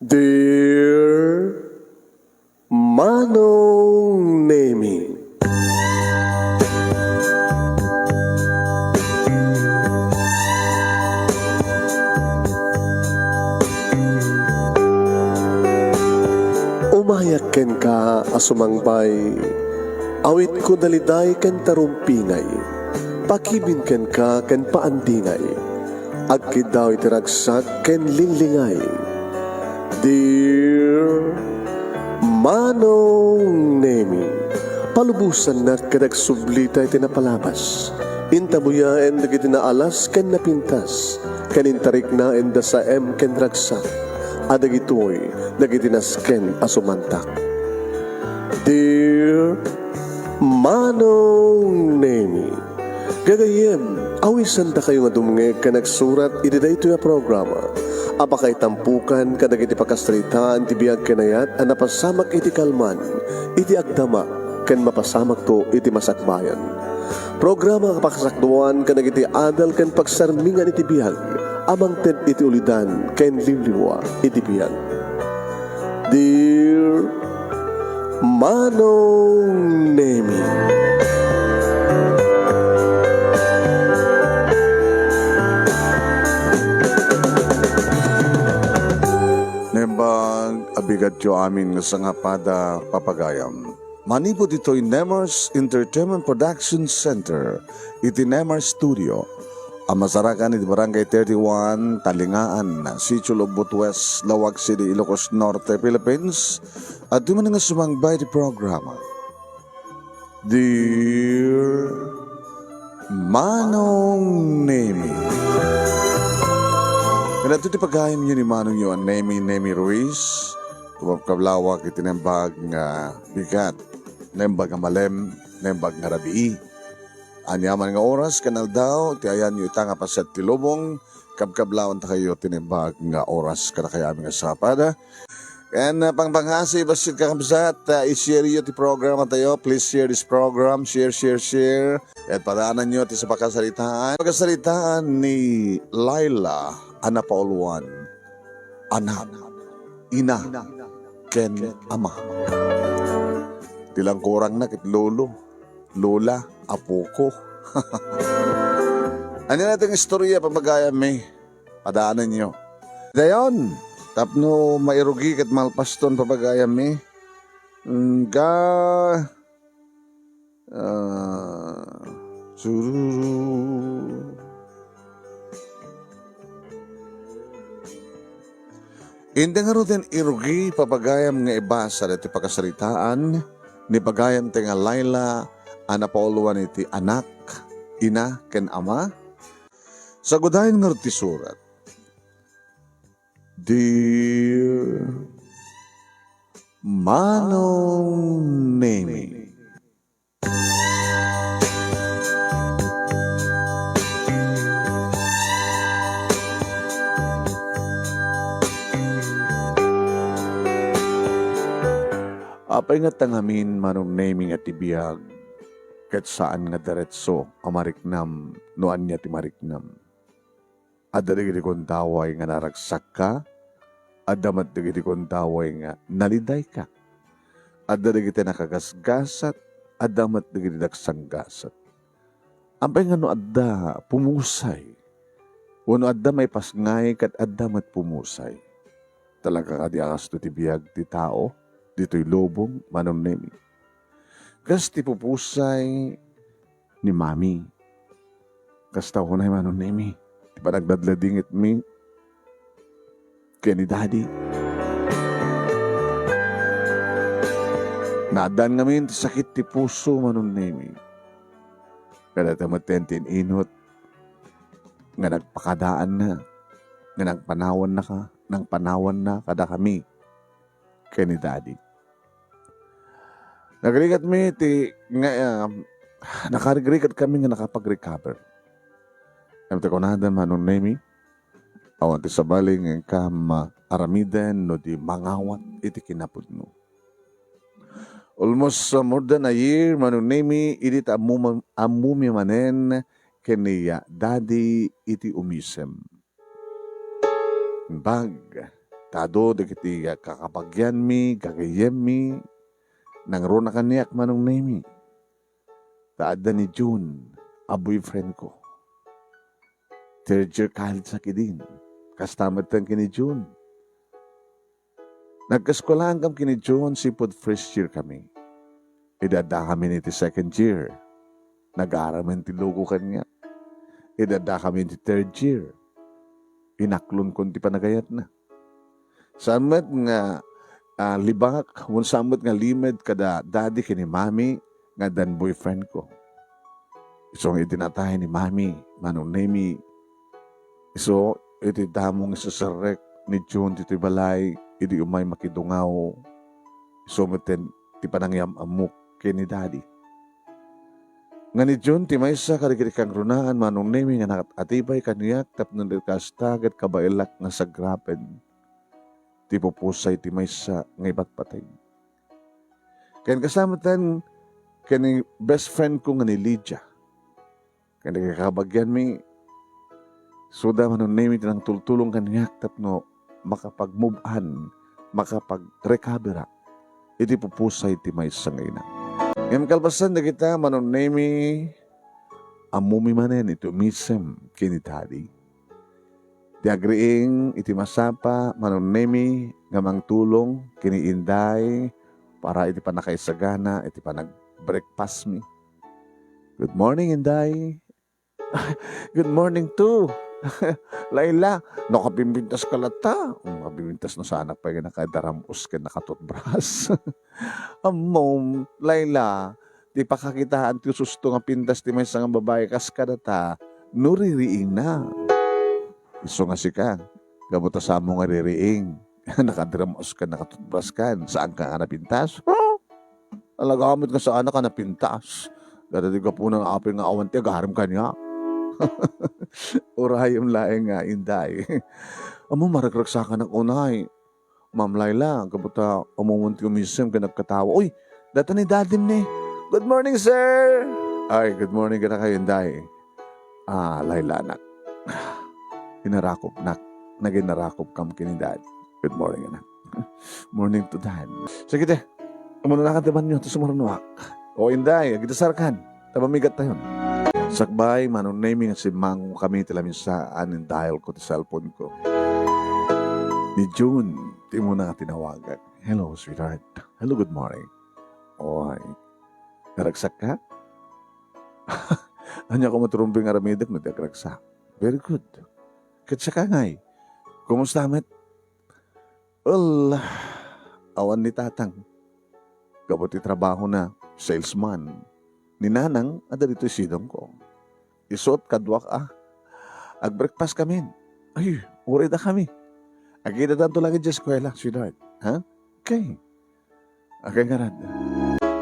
Dear Manong Nemi, umayak ken ka asumangbay, awit ko daliday ken tarumpingay, pakibin ken ka ken paandingay, agkid daw itiragsak ken linglingay. Dear Manong Nemi, palubusan na kadagsublita iti napalabas. Intabuya en dagiti naalas ken napintas, ken intarik na en da sa ken ragsak, adagitoy dagiti nasken asumantak. Dear Manong Nemi, gagayem, awisan da kayo nga dumngeg ka nagsurat iti daytoy a programa. Apakay tampukan kadagiti pakasritaan ti biag kenayat a napasamak iti kalman, iti agdama, ken mapasamak to iti masakbayan. Programa kapakasakduan kadagiti adal ken pagsarmingan iti biag, amang ted iti ulidan ken limliwa iti biag. Dear Manong Nemi, Nembag abigat yo amin nga sangapada papagayam. Manipod ito'y Nemers Entertainment Production Center, iti Nemers Studio. Ang masarakan iti Barangay 31, Talingaan, Sitio Lobot West, Lawag City, Ilocos Norte, Philippines. At di man nga sumangbay di programa. Dear Manong Nemi, kaya ito di pagayam yun ni Manong yun, Nemi Ruiz, kumapkablawak itinembag nga bigat, nembag nga malem, nembag nga rabii. Anyaman nga oras, kanal daw, tiayan nyo itang apaset tilubong, kabkablawan ta kayo tinembag nga oras, kada kaya aming asapada. And pangpanghasi, basit kakabsat, i-share nyo ti program tayo. Please share this program, share. At padaanan nyo ti sa pagkasalitaan. Pagkasalitaan ni Laila Ana Pauluan, anak, ina, ken ama. Tilang kurang na kit lolo, lola, apo ko. Ano natin istorya pamagayam may padaanan nyo. Dayon, tapno mairugi kat malpaston pamagayam may sururu. Hindi nga rin irugi papagayam nga ibasa dati pagkasaritaan ni pagayam nga Laila Ana Pauluan iti anak, ina, ken ama. Sa gudayan nga rin surat, Dear Manong Nemi, apay nga tangamin Manong Nemi nga tibiyag, ket saan nga diretso amariknam, noan niya ti mariknam. Adda digiti kon taway nga naragsak ka, addamat digiti kon taway nga naliday ka. Adda digiti nakagasgasat, addamat digiti dagsanggasat. Ampay nga no adda pumusay, wano adda may pasngay kat addamat pumusay. Talaga kadi akas to ti biyag ti tao, dito'y lobong Manong Nemi. Kas ti pupusay ni Mami. Kas tao ko na Manong Nemi. Di ba nagdadladingit mi? Kaya ni Daddy. Nadaan ngamin ti sakit ti puso Manong Nemi. Kada tamatentin inot. Nga nagpakadaan na. Nga nagpanawan na ka. Nang panawan na kada kami. Kaya ni Daddy. Nagrigat mi ti nga nakarigrigat kami nga nakapag-recover. Amta ko na Manong Nemi. Awan ti sabaling nga kam aramiden no di mangawat iti kinapud mo. Almost more than a year Manong Nemi iti amumi manen kaniya Daddy iti umisem. Bag Tado, dagiti kakapagyan mi, gagayem mi, nang ro na kaniyak manong nemi. Taada ni June, a boyfriend ko. Third year college sa kidin. Kastamad tang kini June. Nagkaskolahan kam kini June, sipod first year kami. Idada kami niti second year. Nag-aaraman ti logo kanya. Idada kami niti third year. Inaklon kon ti panagayat na. Samad nga libak, samad nga limed kada daddy kini mami nga dan boyfriend ko. So itinatahay ni mami, manong nemi. So iti damong isasarek ni June dito balay, idi umay makidungaw. So meten ti panangyam amok kini daddy. Nga ni June ti maysa karigirikang runaan manong nemi nga nakatibay kaniyak tapnon kastagat kabailak nga sagrapen. Ti pupusay ti maysa nga iba't patay. Kaya kasamatan kani best friend ko nga ni Lydia. Kaya nagkakabagyan mi suda manong nemi ti nang tultulong kaniyak tapno makapag-move on, makapag-recover. Iti pupusay ti maysa nga ina. Ngayon kalpasan na kita manong nemi amumi manen ito misem kini daddy. Ti agriing iti masapa manong nemi nga mangtulong kini inday para iti panakaisagana iti panag-breakfast mi. Good morning, inday. Good morning too. Layla, nakapimpintas ka lata. Mapimpintas na sana pa yung nakadaramos ka nakatutbras. Mom, Layla, di pa kakitaan ti susto nga pintas ti may nga babae kas kadata, nuririing na. Iso nga si ka, gabuta sa mo nga ririing. Nakadaramos ka nakatutbras ka. Saan ka nga napintas? Alagamit ka saan ka napintas. Dati ka po ng apil nga awan ti agaram ka niya. Urayom laeng nga inday. Amo maragragsakan ng unay. Ma'am Layla, kabuta umumunti umisem ka nagkatawa. Uy, data ni dadim ni. Good morning, sir! Ay, good morning ka na kayo, inday. Layla, anak. Inarakop, nak. Naginarakop kam kini dad. Good morning, anak. Morning to dad. Sige, te. Muna na ka diban nyo, ito sumarunuak. O, inday, agitasarkan. Tabamigat tayo. Sakbay, manong naming si Mang kami tilamin saan yung dial ko, ti cellphone ko. Ni June, di mo na tinawagan. Hello, sweetheart. Hello, good morning. Oy, naragsak ka? Anya ko maturumbing aramidak na nagragsak. Very good. Katsa ka ngay. Kumusta, met? Well, awan ni tatang. Kabuti trabaho na, salesman. Ni nanang, ada dito sidong ko. Isot kadwak Ag-breakfast kami. Ay, uri na kami. Agita tanto lagi dyan eskwela, sweetheart. Ha? Okay. Okay nga rad.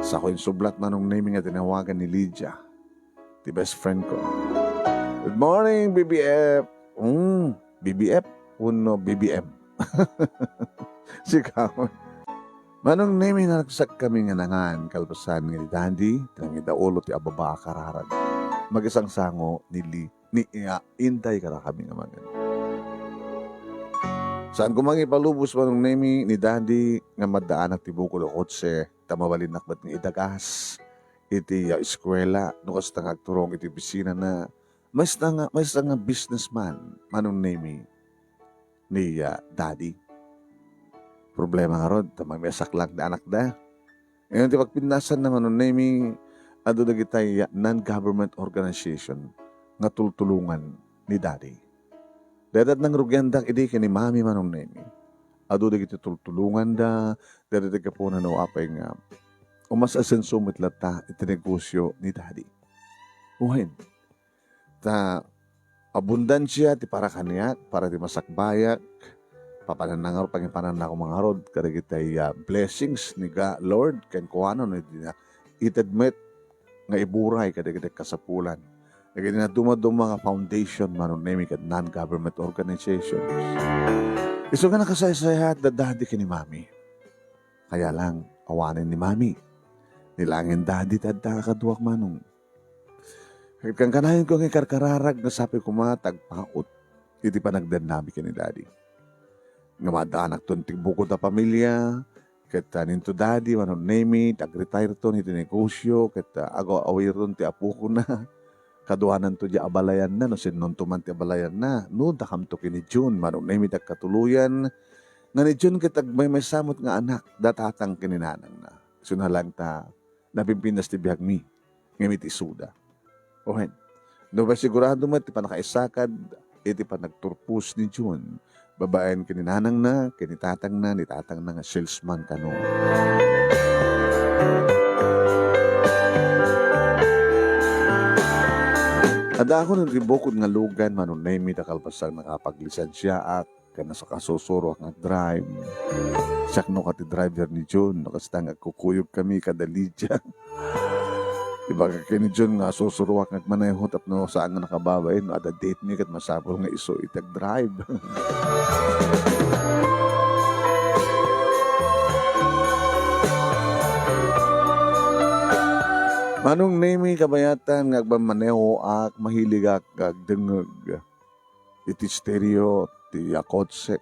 Sa ko yung sublat manong naming at tinawagan ni Lydia, the best friend ko. Good morning, BBF. BBF? Uno, BBM. Sigaw. Manong naming nagsak kami nga nangan, kalpasan nga ni Dandy, tinang idaulo ti ababa kararag. Mag-isang sango ni Inday kara kami nga mga. Saan ko mga ipalubos manong naming ni Dandy nga madaan at tibuko do kotse, tamabalin nakbat ng idagas, iti eskwela, nukas tang agturong iti bisina na, mas nga businessman, manong naming ni Daddy. Problema nga rod, tamang may saklak na anak da. Ngayon, di pagpindasan naman nun naming ado na kitay non-government organization nga tultulungan ni Daddy. Dadat ng rugyandang idi ni Mami manong naming. Ado na kita tultulungan da, dadat ka po na apay nga umasasin sumitlat ta itinegosyo ni Daddy. Uhin. Ta abundansya ti para kaniyak, para ti masakbayak, papananangar pangipanan ko mga rod kada kitay blessings ni Lord ken kuano no itadmet nga iburay kada kitay kasapulan. Kaya na dumadong mga foundation manon name kat non-government organizations. Iso nga nakasaysayahat da daddy kini Mami. Kaya lang awanin ni Mami. Nilangin daddy tadda kaduwak manong. Kang kanahin ko ng karkararag na sabi ko mga tagpaot. Iti pa nagdan namin kini daddy. nga madaanak ton tigbukod na pamilya, ket ninto daddy, manon name it, ag-retire ton iti negosyo, ket agaw awir ton ti apo ko na, kaduanan to di abalayan na, no sinon to man ti abalayan na, no dakam to kini June, manon name it, agkatuluyan, nga ni June ket may samot nga anak, datatang kininanang na. Sunalang ta, napimpinas ti biyag mi, ngamit isuda. Okay. No ba sigurado mo, ti pa nakaisakad, iti pa nagturpus ni June, babaen kininanang na, kinitatang na, nitatang na nga salesman kano. Ada ako ng ribokod nga lugan, manunay mi takalpasang nakapaglisansya at kana sa kasusuro nga drive. Siyak no kati driver ni John, nakastang agkukuyog kami kada Lydia. Iba ka kini John nga susuruak nga maneho tapno saan nga nakababay, no ada date ni kat masapol nga iso itag drive. Manong name kabayatan nga agmamaneho ak mahilig ak dengeg. Iti stereo, ti akotsek,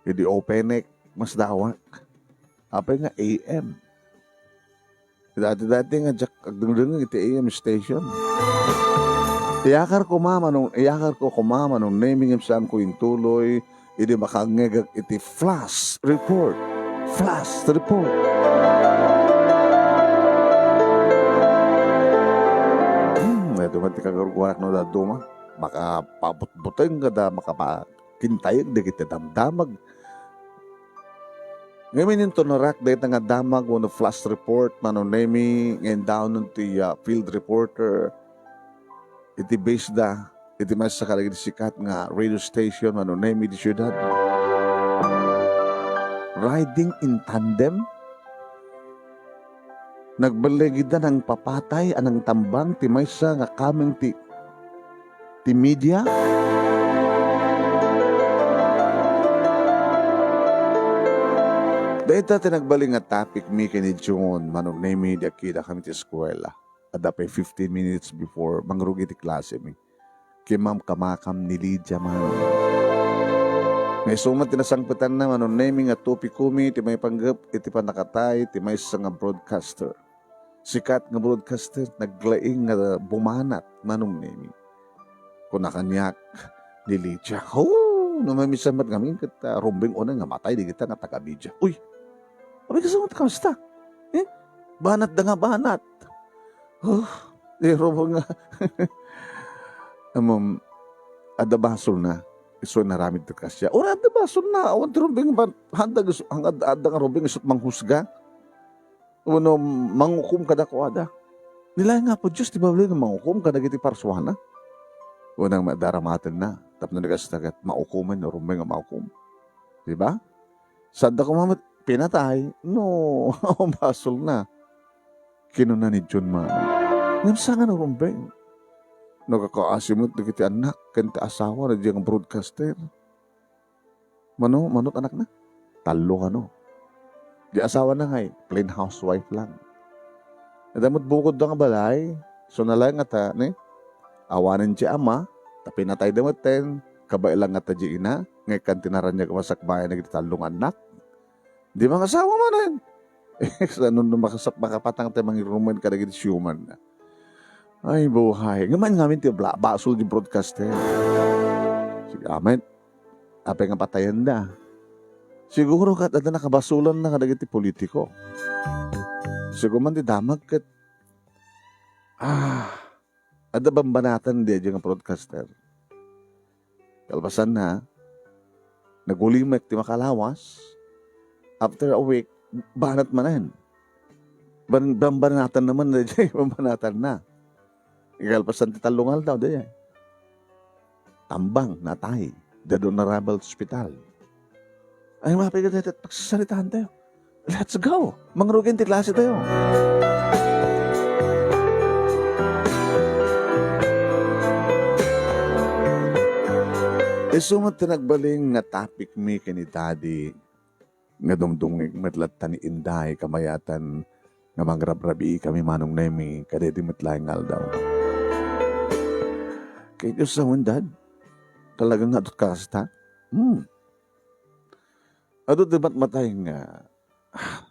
iti openek, mas dawak. Apay nga AM. Dati nga jak agdengeg iti AM station. Iyakar ko kumama nung naming saan ko yung tuloy, iti makangegag iti flash report. Flash report. Ito man ti kagarugurak no da duma. Makapabutbuteng ka da, makapakintayag da kita damdamag. Ngayon yung tonorak dahil nga damag wano flash report, manonemi, ngayon down nun ti field reporter, iti base da, iti mas sa kalagin sikat nga radio station, manonemi di syudad. Riding in tandem, nagbaligid na ng papatay anang tambang ti maysa nga kameng ti media. Dahil ta tinagbaling nga topic mi kini June manong na media kita kami ti eskwela. Adapay 15 minutes before mangrugi ti klase mi. Kay ma'am kamakam ni Lydia man. May sumat tinasangputan na manong naming nga topic kumi ti may panggap iti panakatay ti may nga broadcaster. Sikat nga broadcaster naglaing nga bumanat manong naming. Kung nakanyak ni Lydia, namamisamat kami kita rumbing unang nga matay di kita nga taga-media. Uy, abay kasamot kamusta? Banat da nga banat. Di rumbong nga. Ada basol na. Iso naramid to kasya. Ora ada basol na. Awan ti rumbing ada nga rumbing isot manghusga. Uno mangukum kada ko ada. Nilay nga po Diyos, di ba nga mangukum kada giti parswana? Unang madaramatan na. Tapos nagastagat, maukuman na rumbay nga maukum. Diba? Sada ko mamat, pinatay. No, basol na. Kinuna ni John man. Ngamsa nga na rumbay. Nagkakaasimot na kiti anak, kanta asawa na diyang broadcaster. Manot anak na? Talo ka no. Di asawa na ngay, plain housewife lang. Nadamot bukod na nga balay, so nalang nga ta, awanin si ama, tapi natay damaten, kabailang nga ta di ina, ngay kantinaran niya kamasakbayan na talong anak. Di mga asawa mo rin. Sa nung makapatang tayo mga rumen ka na human na. Ay, buhay. Ngaman ti basol di broadcaster. Sige, amen. Apay nga patayan na. Siguro kat ada nakabasulan na kada ti politiko. Siguro man di damag kat ada bambanatan di nga broadcaster. Kalpasan na nagulimek ti makalawas. After a week, banat manan. Bambanatan naman di bambanatan na. Kalpasan ti talungal daw di. Tambang natay. Dado na Rabal Hospital. Ay, mapigat natin at pagsasalitaan tayo. Let's go! Mangrugin ti klase tayo. Sumat tinagbaling nga topic mi kini daddy nga dumdungig matlat ni Inday kamayatan nga mangrabrabi kami manong nemi kadedi matlaingal daw. Kay Diyos sa dad, talagang nga dot kasta. Ado debat matay nga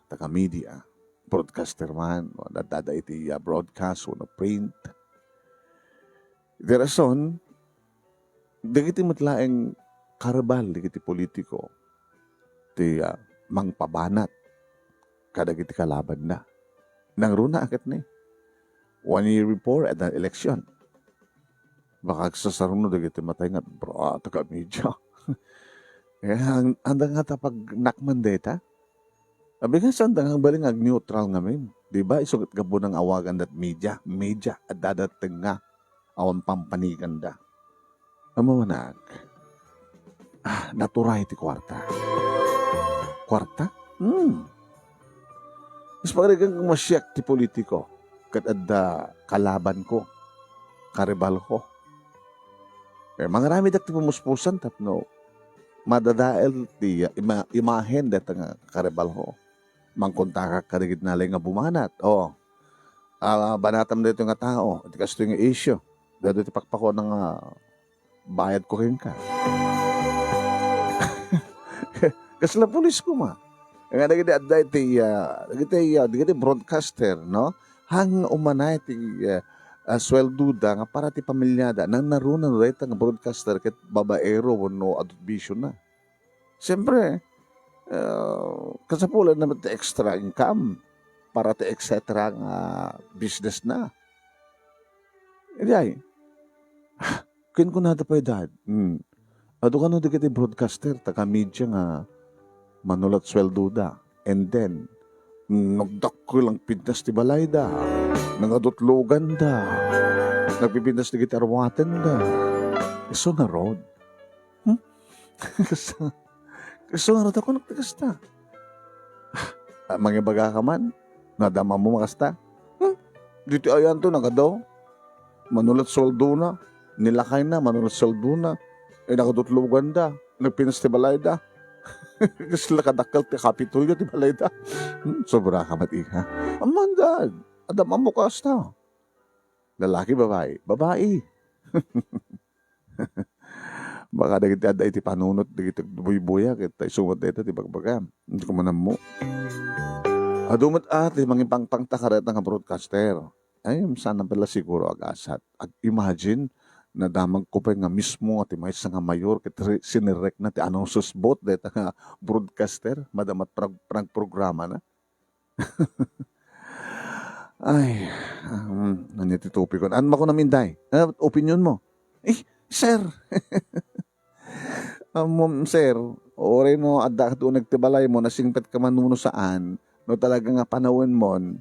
taga media, broadcaster man, o nadada iti broadcast o na print. Di rason, dagiti matlaeng karabal, dagiti politiko, ti mangpabanat, kadagiti kalaban na. Nang runa akit ni. 1 year before at the election. Baka sasaruno dagiti matay nga, bro, taga media. Anda nga tapag nakman data. Abi nga saan nga baling ag neutral ngamin. Diba? Isugat ka po ng awagan dat media. Media at dadating nga. Awan pampanigan da. Amamanag. Naturay ti kwarta. Kwarta? Mas pagdagang masyak ti politiko. Kat adda kalaban ko. Karibal ko. Mga rami dak ti pumuspusan tapno. Madadael ti imahen deta nga karibal ho. Mangkontakak kadagit nalay nga bumanat. Banatam dito nga tao. Iti kasto yung issue. Dito ti pakpako ng bayad ko rin ka. Kasla pulis ko ma. Nga dagiti broadcaster, no? Hang umanay ti swelduda nga para ti pamilyada nang narunan reta nga broadcaster ket babaero no adubisyon na. Siyempre, kasapulan naman ti extra income para ti et cetera nga business na. Edi kin ko nada pa edad. Ado ka no di kiti broadcaster, taga media nga manulat swelduda. And then, nagdakko lang pintas ti balayda. Nangadutlogan da. Nagpipintas ti gitarwaten da. Iso na road. Iso na road ako nagtikasta. Mga baga ka man, nadama mo makasta. Dito ayan to, nagadaw. Manulat sweldo na. Nilakay na, manulat sweldo na. Nakadutlogan da. Nagpintas ti balayda. Kasi lakadakal ti kapitulyo ti balayda. Sobra ka matiha. Amandad. Adam ang mukas na. Lalaki, babae. Babae. Baka dagiti ada iti panunot, dagiti buy-buya, kita isungot dito, ti bagbaga. Hindi ko manam mo. Adumot ati, mga pangtakaret ng broadcaster. Ay, sana pala siguro agasat. Imagine, na damag ko pa nga mismo at may nga mayor kaya sinirek na ti anong susbot dito nga broadcaster madamat programa na. Ay, nanititupi ko. Ano ko namin day? Opinion mo? Sir. Sir, ore no, adda ka doon nagtibalay mo, nasingpet ka manuno saan, no talaga nga panawin mon.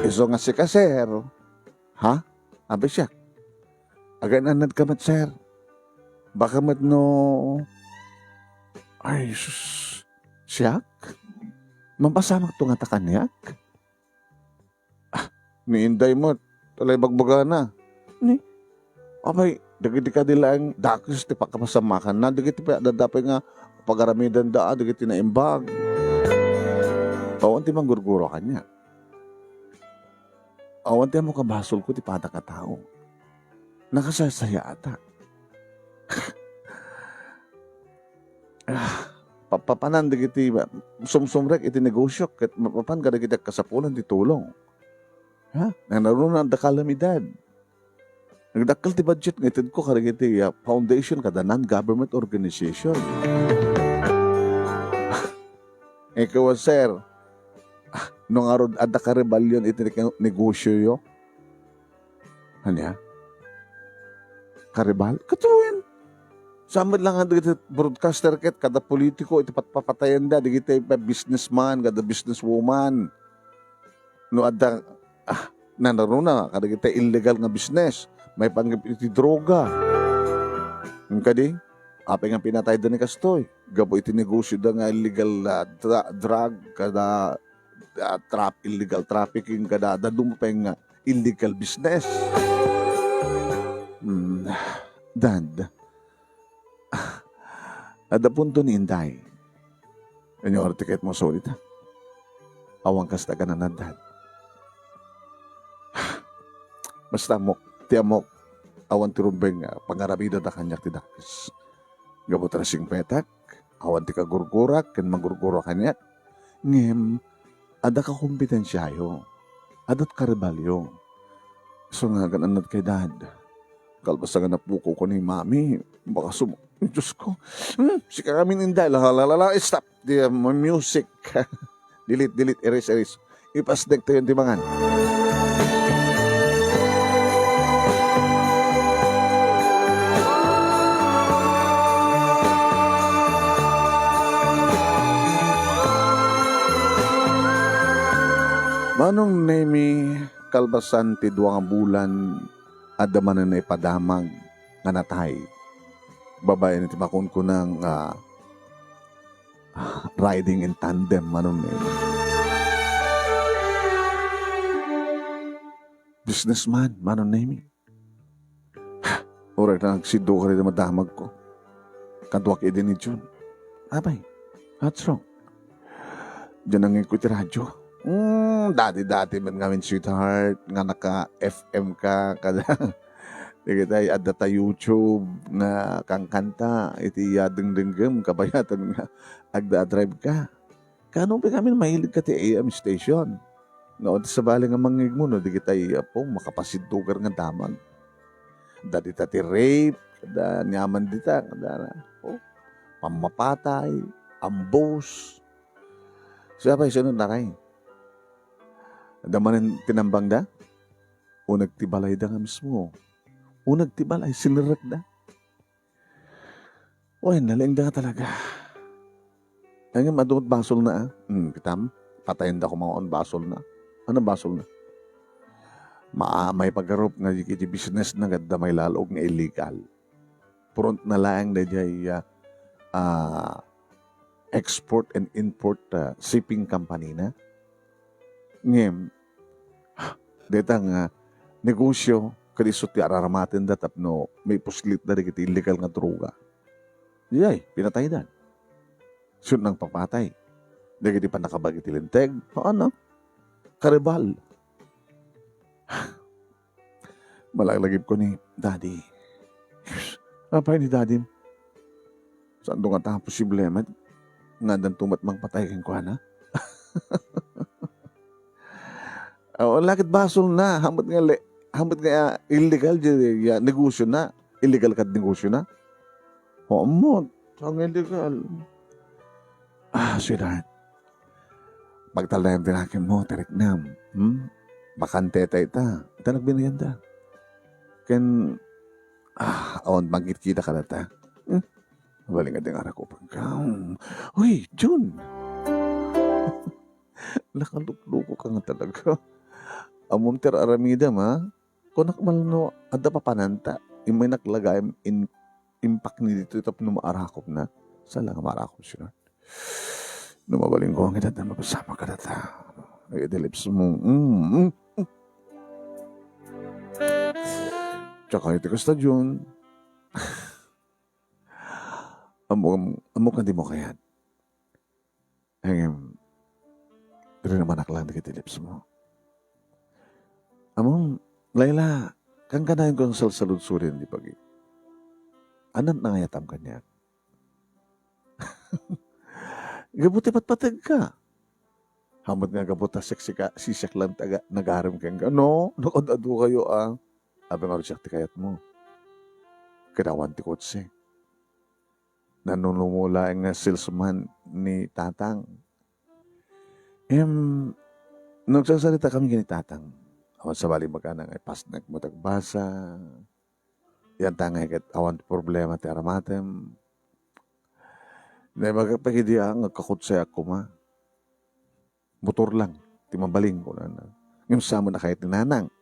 Iso nga si ka, sir. Ha? Abi siya. Agananad ka mat, sir. Baka mat no... Ay, siyak? Mampasamak to nga takanyak? Niinday mo, talay bagbaga na. Ni? Abay, dagiti ka dilang dakis ti pakapasamakan na, dagiti pa dadapay nga pagaramidan da, dagiti na imbag. Awan ti manggurguro kanya. Awan ti mo kabasol ko ti pada ka tao. Nakasasaya ata. Papanan dagiti sumsumrek iti negosyo ket mapapan kada kita kasapulan ti tulong. Ha? Narunan da kalamidad. Nagdakkel ti budget nga ited ko kada iti foundation kada non-government organization. Ikaw, sir, nung arod adda ka rebellion iti negosyo yo. Ano karibal? Katuwin. Samad lang ang digiti broadcaster ket kada politiko iti patpapatayan da digiti businessman kada businesswoman. No adda nanaruna kada kita illegal nga business, may panggap iti droga. Kadi apay nga pinatay da ni kastoy. Gabo iti negosyo da nga illegal drug kada illegal trafficking kada dadumapay nga illegal business. Dad, ada punto ni Inday. Ano yung tiket mo solid ha? Awang kasta ka na dad. Basta mo, tiamok, awan tirumbeng pangarabida da kanyak ti dakis. Gabot rasing petak, Awan ti ka gurgurak, kan magurgura kanya. Ngem, ada ka kompetensyayo. Adat ka rebalyo. So nga, gananat kay dad. Kalbasa nga napuko ko ni mami. Baka Diyos ko. Si kami ninday. Lalalala. Stop. The music. Delete. Erase. Ipasdek tayo yung timangan. Manong nemi kalbasan ti duwang bulan adaman na ipadamag nga natay. Babae na ti bakon ko ng riding in tandem manong nemi. Businessman manong nemi. Oray na nagsido ka rin na madamag ko. Kantuwak idin ni Jun. Abay, what's wrong? Diyan ang ikuti radyo. Dati man ngamin sweetheart, nga naka-FM ka, kada, digitay, adata YouTube, nga kang kanta, iti yadeng-denggem, kabayatan nga, agda-drive ka. Kanong pa kami mahilig ka ti AM station? Nga, sa bali nga mangig mo, no, digitay, makapasidtugar nga damag. Dati ti rape, kada nyaman dita, kada, pamapatay, ambos. Siya pa, sunod na rin. Damanan tinambang da? Unag tibalay da nga mismo. Unag tibalay, sinirak da. Uy, naling da talaga. Ay nga, madumot basol na Kitam, patayin da ko mga on basol na. Ano basol na? May pagkarup nga di business na ganda may lalog nga illegal. Front na lang da jay export and import shipping company na. Ngem, deta nga negosyo kadisot ti araramatin da tapno may puslit da iti illegal nga droga. Yay, pinatay dan. Sun nang papatay. Dagiti pa nakabag iti linteg. Paano? Karibal. Malaglagip ko ni Daddy. Apay ni Daddy. Saan doon nga ta posible man? Nga dan tumatmang patay kang kuha na? Lakit basol na, hamot nga illegal di negosyo na, illegal kad negosyo na. Mo, sang illegal. Sweetheart, pagtalayan tinakin mo, tariknam, bakante ita nagbinayan da. Ken, awan magkita ka na ta. Baling nga nga ko pagkaw. Uy, Jun! Nakalukluko ka nga talaga. Amom ter aramida ma, kunak malno ada pa pananta. Imay naklagay impact ni dito itap no maarakop na. Sala nga maarakop siya. Numabaling ko ang edad na mapasama ka na ta. Ay, delips mo. Tsaka ito ka stadyon. Amo ka di mo kayan. Pero naman naklang di delips mo. Among, Layla, kang kanayin ko ang salsalud-surin di pagi. Anat na ngayatam kanya. Gabuti patpatag ka. Hamad nga gabuta sisak lang taga nagaram kang no? Nakadado kayo Abang nga siyak ti kayat mo. Kadawan ti kotse. Nanunumula ang salesman ni Tatang. Nagsasalita kami kini Tatang. Awan sa bali magkanang ay pas nagmatagbasa. Yan tangay kat awan problema ti aramatem. Na magpagidi ang nagkakutse ako ma. Motor lang. Ti mabaling ko na. Yung sama na kahit ninanang.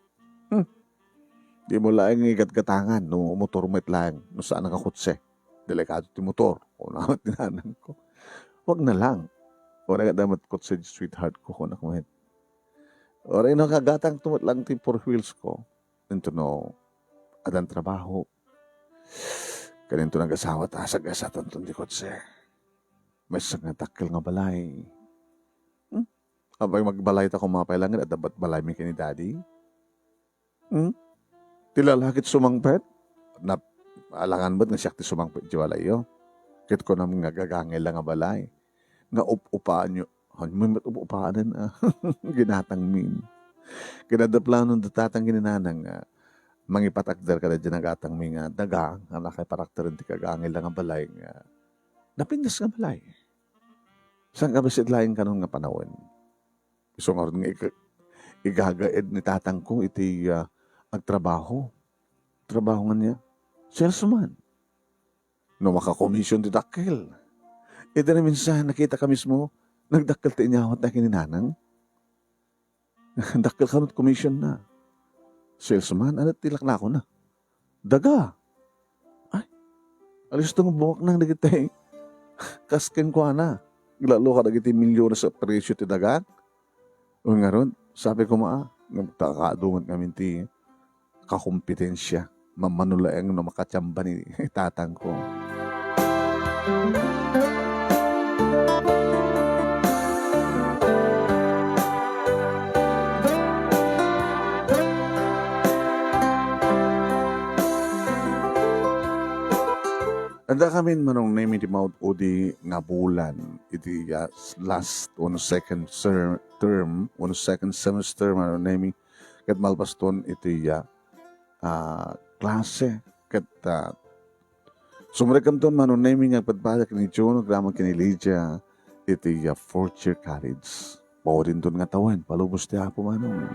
Di mo lang igat-gatangan. No motor mo lang. No saan nakakutse. Delikado ti motor. O naman tinanang ko. Huwag na lang. O nagadamat kutse sweetheart ko. Kung nakamahit. Oray no kagatang tumot lang ti four wheels ko. Ito no, adang trabaho. Kaninto nag-asawa ta sagasatan tong di kotse. May nga takil nga balay. Abay magbalay ta kung mapailangan at dapat balay mi kini Daddy. Tilalakit sumangpet. Na alangan ba't nga siyak ti sumangpet di walay yo. Kit ko naman nga gagangil lang nga balay. Nga upaan nyo. May matupaanan na. Ginatang min. Kinadaplanon datatang gininanang nga. Mangipatakder ka na dyan nagatang mi nga daga. Nga nakiparakterin ti kagangil lang nga balay nga. Napindas nga balay. Saan ka basit laing ka nung nga panahon? Gusto nga rin nga igagaid ni tatang ko iti agtrabaho. Trabaho nga niya. Salesman. No makakomisyon ti dakkel. Ito na minsan nakita ka mismo, nagdakkel ti inyawat na kininanang. Dakkel ka nung commission na. Salesman, ano tilak na ako na. Daga. Ay, alis itong buwak nang nagitay. Kasken ko na. Lalo ka nagitay milyon sa presyo ti daga. O nga ron, sabi ko nagtakadungan kami ti kakompetensya. Mamanulaeng na makatsamba ni tatang ko. Anda kami manong name iti Mount Odi nga bulan iti last on second term on second semester manong name kat malpaston iti klase kat sumrekam ton manong name nga padpadak ni John grama kini Lydia iti fourth year college. Paurin ton nga tawan palubos ti apo manong.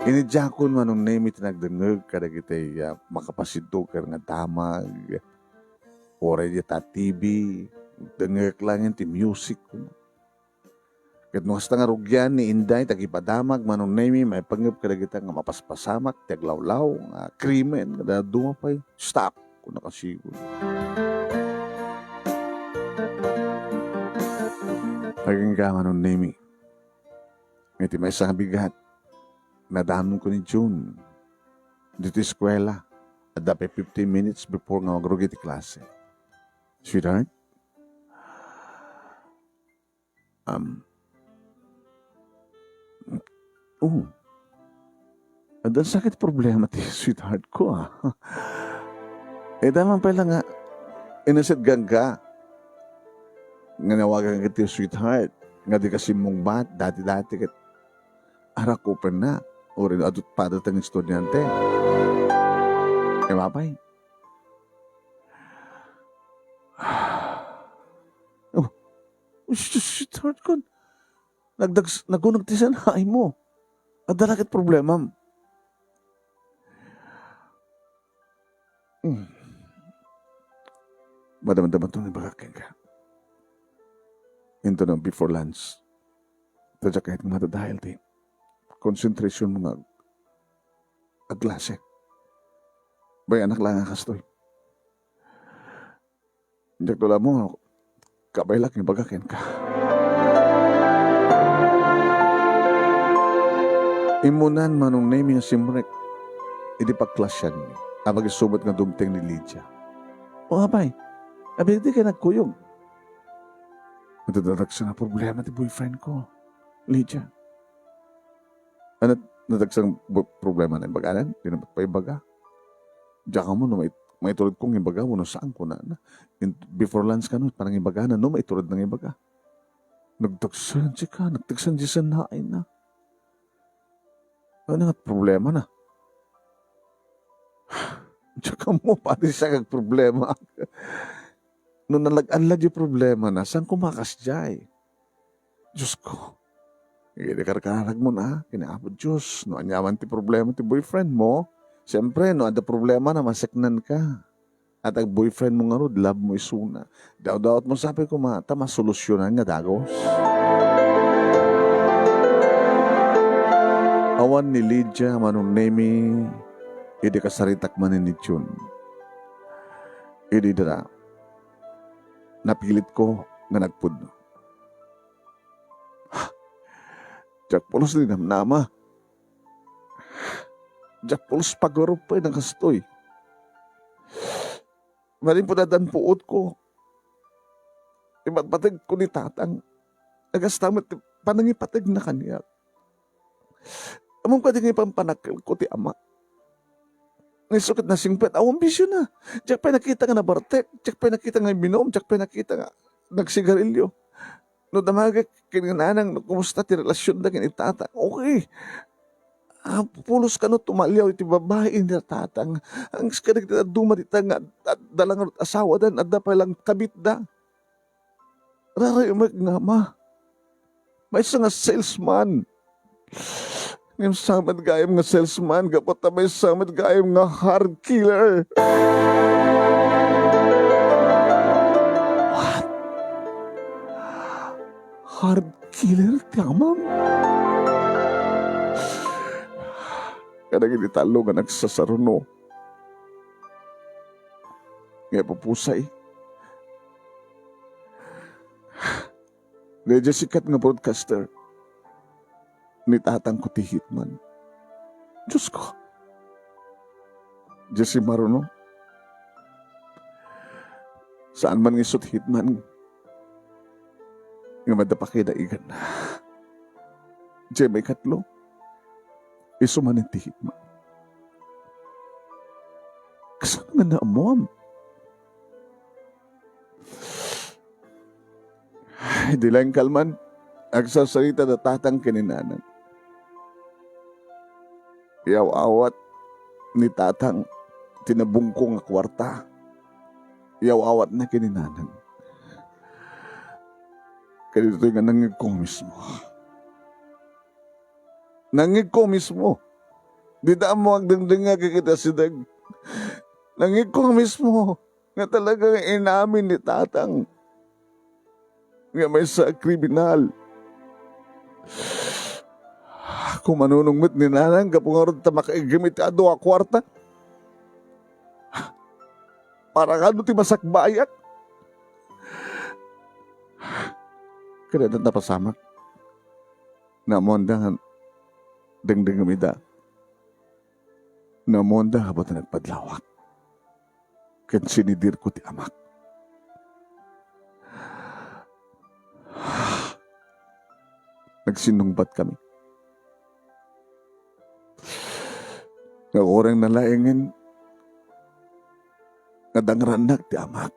Inidyakon manong name iti nagdengeg kadag iti makapasidto ker nga damag oray di ta TV dengeg lang ti music. Ket no hasta nga rugyan ni Inday tagipadamag manong name may panggap kadag iti nga mapaspasamak ti aglawlaw nga krimen kada dumapay stop kun nakasigon. Paging ka manong name iti may isang bigat nadanon ko ni June dito eskwela at dapat 15 minutes before nga magrugi ti klase. Sweetheart? Adan sakit problema ti sweetheart ko daman pala nga inasit gangga nga nawagan ka ti sweetheart nga di kasi mong bat dati-dati kat arak ko pa na o rin adut padatang estudyante. Mapay. Sweetheart ko. Nagunag ti sanay mo. At dalakit problema. Madam-daman ito ni bakakin ka. Into na before lunch. Tadya kahit matadahil din. Concentration mo nga aglase. Bay anak lang ang kastoy. Hindi tula mo, kabay lang yung bagakin ka. Imunan manong name yung simrek, hindi pagklasyan niyo. Abag isubat nga dumting ni Lydia. O abay, abay hindi ka nagkuyog. Matadalag sa nga problema ti boyfriend ko, Lydia. Ano nadagsang problema na ibaganan? Di naman pa ibaga. Diyan ka mo, no, may tulad kong ibaga mo, no, saan ko na. Before lunch ka, no, parang ibaganan, no, may tulad ng ibaga. Nagdagsan siya ka, nagdagsan siya sa nain na. Ano nga problema na? Diyan ka mo, pati siya kag problema. No, nalag-anlag yung problema na, saan kumakas dyan? Diyos ko. Hindi karkarag mo na, kinaabot Diyos. No, anyaman ti problema ti boyfriend mo. Siyempre, no, ada problema na maseknan ka. At ang boyfriend mo nga ro, love mo isuna. Daw-dawat mo sabi ko, masolusyonan nga dagos. Awan ni Lydia, manong nemi, hindi kasaritak manin ni June. Hindi na, napilit ko nga nagpudno. Jack Polos din ang nama. Jack Polos pagorop pa ng kastoy. Maring po nadan puot ko. Ibatbatag ko ni tatang. Nagastamat, panangipatag na kanya. Among ka din ipampanak ko ti ama. Nisukit na singpet, awang bisyo na. Diyak pa nakita nga na bartek, diyak pa nakita nga binom, diyak pa nakita nga nagsigarilyo. No damaga kinanang, kumusta ti relasyon na kinitata. Okay. Pulos ka no tumalyaw iti babae ni tatang. Ang skadag na dumatita nga at dalang asawa dan at pa lang kabit da. Raray nga ma. May isa nga salesman. Ngayon samad gayam nga salesman, kapot na may samad gayam nga hard killer. What? Hard killer? Kamam? Kadang hindi talo nga nagsasaruno. Ngayon papusay. Medyo sikat nga broadcaster. Ni tatang ko ti Hitman. Diyos ko. Diyos si Maruno. Saan man ngisot Hitman. Nga madapakidaigan na. Diyan may katlo. Isumanin ti Hitman. Kasama nga na amuam. Ay, di lang kalman. Agsasalita na tatang kininanan. Yaw-awat ni tatang tinabungkong nga kwarta. Yaw-awat na kininanan. Kaya dito nga nangig ko mismo. Nangig ko mismo. Di daan mo agdangdang nga kikita si Dag. Nangig ko mismo. Nga talagang inamin ni tatang. Nga may sa kriminal. Kung manunungmit ni nanang, kapungarod ta makaigamit ka doa kwarta. Para ka ti masakbayak. Kaya na napasamak. Namonda dengdeng umida. Namonda habot na nagpadlawak. Kan sinidir ko ti amak. Nagsinungbat kami. Nga orang nalaingin, nga dangranak ti amak.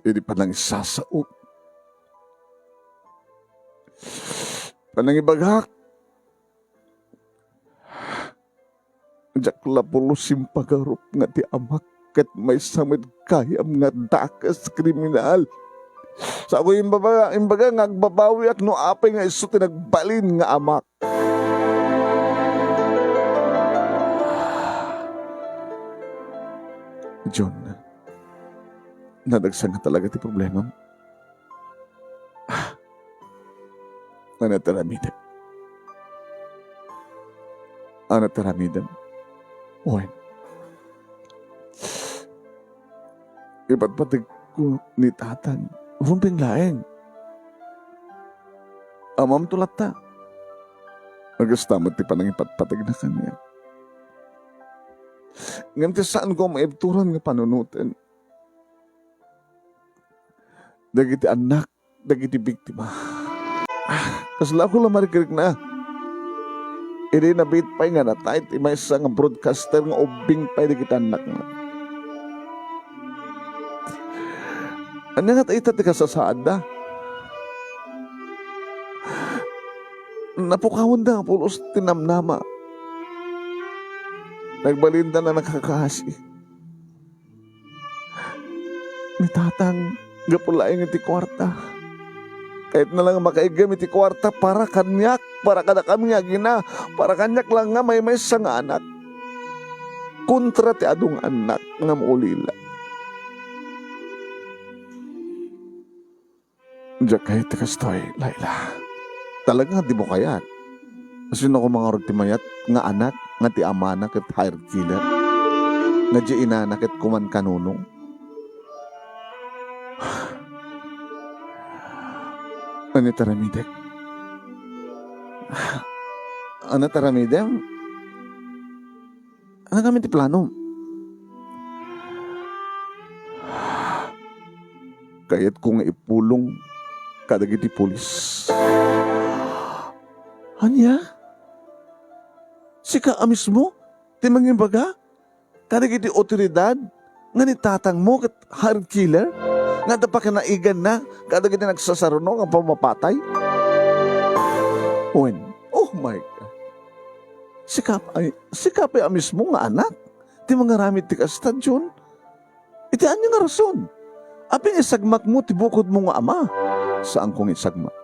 Hindi pa lang isasaot. Panang ibagak. Diyak lapulusim pagarup nga ti amak kat may samid kayam nga dakas kriminal. Sa ako imbaga nga agbabawi at no apay nga iso tinagbalin nga amak. John, nadagsan nga talaga ti problema. Anataramidam. Anataramidam. Oy. Ipatpatig ko ni tatang. Rumping laeng. Amam tulat ta. Agastamat ti panang ipatpatig na kanya. Ngam ti saan ko maibturan nga panunutin. Dagiti anak, dagiti biktima. Kasla ko lang marikirig na. Iri nabit pa'y nga na tayo ti may isang broadcaster nga ubing pa'y dagiti anak na. Ano nga tayo ti kasasaad na? Napukawon na pulos tinamnama. Nagbalinda na nakakasi. Ni tatang gapulaing iti kwarta. Kahit na lang makaigam iti kwarta para kanyak, para kada kami nga gina, para kanyak lang nga may isang anak. Kontra ti adong anak nga maulila. Diyak kahit kastoy, Laila. Talaga di mo kayat. Sino ko mga rutimayat nga anak, nga ti amana ket hired killer. Nga di inanak ket kuman kanunong. Ano taramidek? Ano taramidem? Ano kami ti plano? Kayat ko nga ipulong kadagiti pulis. Anya? Sika mismo? Ti mangimbaga? Kanig iti otoridad, nga ni tatang mo, kat hard killer, nga pa ka naigan na, kadag iti nagsasaruno, ang pamapatay. When, oh my God. Sikap ay mismo nga anak, ti mga ramit ti kastadyon, iti anya nga rason. Aping isagmak mo, ti bukod mo nga ama. Saan kong isagmak?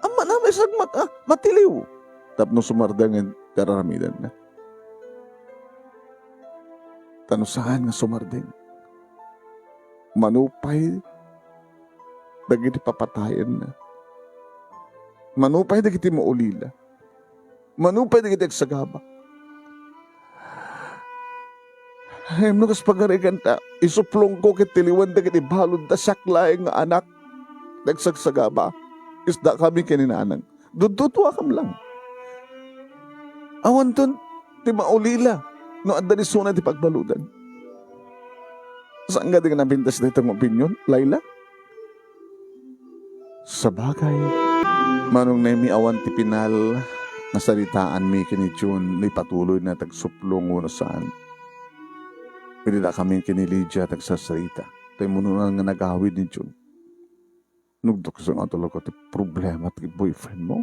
Ama na may isagmak, matiliw. Tapno sumardangan, kararamidan na. Tanusahan nga sumardeng. Manupay, dagiti papatayan na. Manupay, dagiti maulila. Manupay, dagiti agsagaba. Ay, nukas pagarigan ta, isuplong ko kit tiliwan dagiti balod da saklaing nga anak. Nagsagsagaba. Isda kami kininanang. Dudutwa kam lang. Awan ton, ti maulila. No, anda ni suna ti pagbaludan. Saan nga di ka nabintas na itong opinyon, Laila? Sa bagay, manong na mi awan ti pinal na salitaan mi kini June ni patuloy na tagsuplong uno saan. Pwede na kami kini Lydia tagsasarita. Tayo muna nga nagawid ni June. Nugdok sa nga talaga ti problema ti boyfriend mo.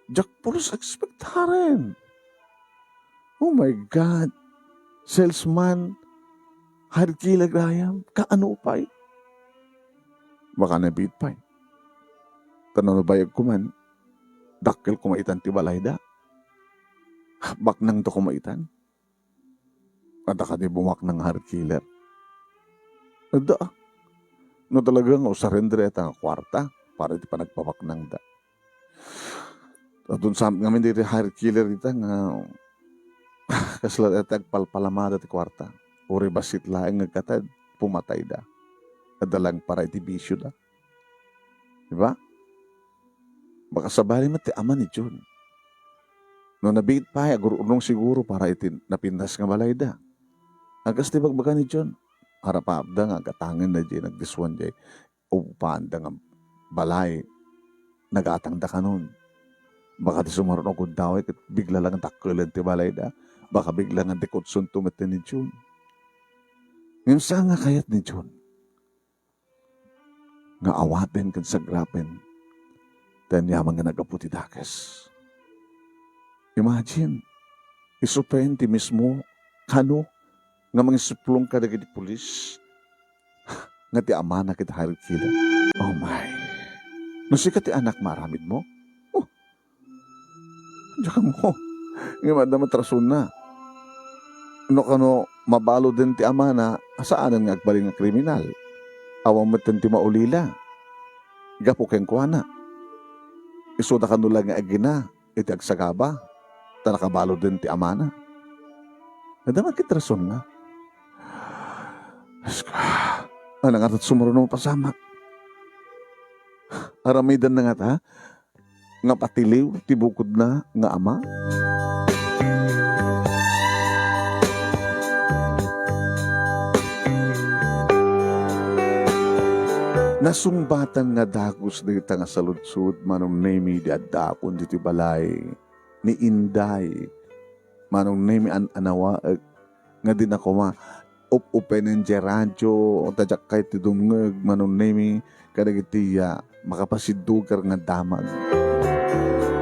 Jack Pulos expectaren. Oh my God. Salesman. Hard kilogram. Kaano pa'y? Baka nabit pa'y. Tanong na bayag ko man. Dakil kumaitan ti balay da. Bak nang to kumaitan. At ka di bumak ng hard killer. Ada. No talagang usarendre at ang kwarta. Para di pa nagpapak ng da. At dun sa ngamin di hard killer ita nga kasla at agpalpalamada ti kwarta. Uri basit laeng nagkatad, pumatay da. Adalang para iti bisyo da. Diba? Baka sabali mati ama ni June. No nabit pa, agurunong siguro para iti napindas nga balay da. Agas ti bagbaga ni June. Harapabda nga gatangan na di nagdiswan di. Upaan da nga balay. Nagatang da kanon. Baka ti sumarunong kung daway kat bigla lang takulan ti balay da. Baka bigla nga dekotsun tumete ni June. Ngayon saan nga kayat ni June? Nga awaten kan sa grapen. Dan yaman nga nagaputi dakes. Imagine, isupen ti mismo kano nga mga suplong ka di pulis nga ti ama na kita harit kila. Oh my. No sika ti anak maramid mo? Oh. Diyan mo. Nga madama trasun na. No kano mabalo din ti ama na asaan nga agbaling nga kriminal. Awang matan ti maulila. Gapo ken kuana. Isuda kanula nga agina iti agsagaba. Tanakabalo din ti ama na. Nadama kit rason na. Ano nga sumarunong pasamak. Aramidan na nga ta. Nga patiliw ti bukod na nga ama. Nasumbatan nga dagos dita nga saludsud manong nemi di adakon diti balay ni Inday manong nemi anawa nga din ako up-upen ng radyo o tajak kay ti dumngeg manong nemi kadagitiya makapasidugar nga damag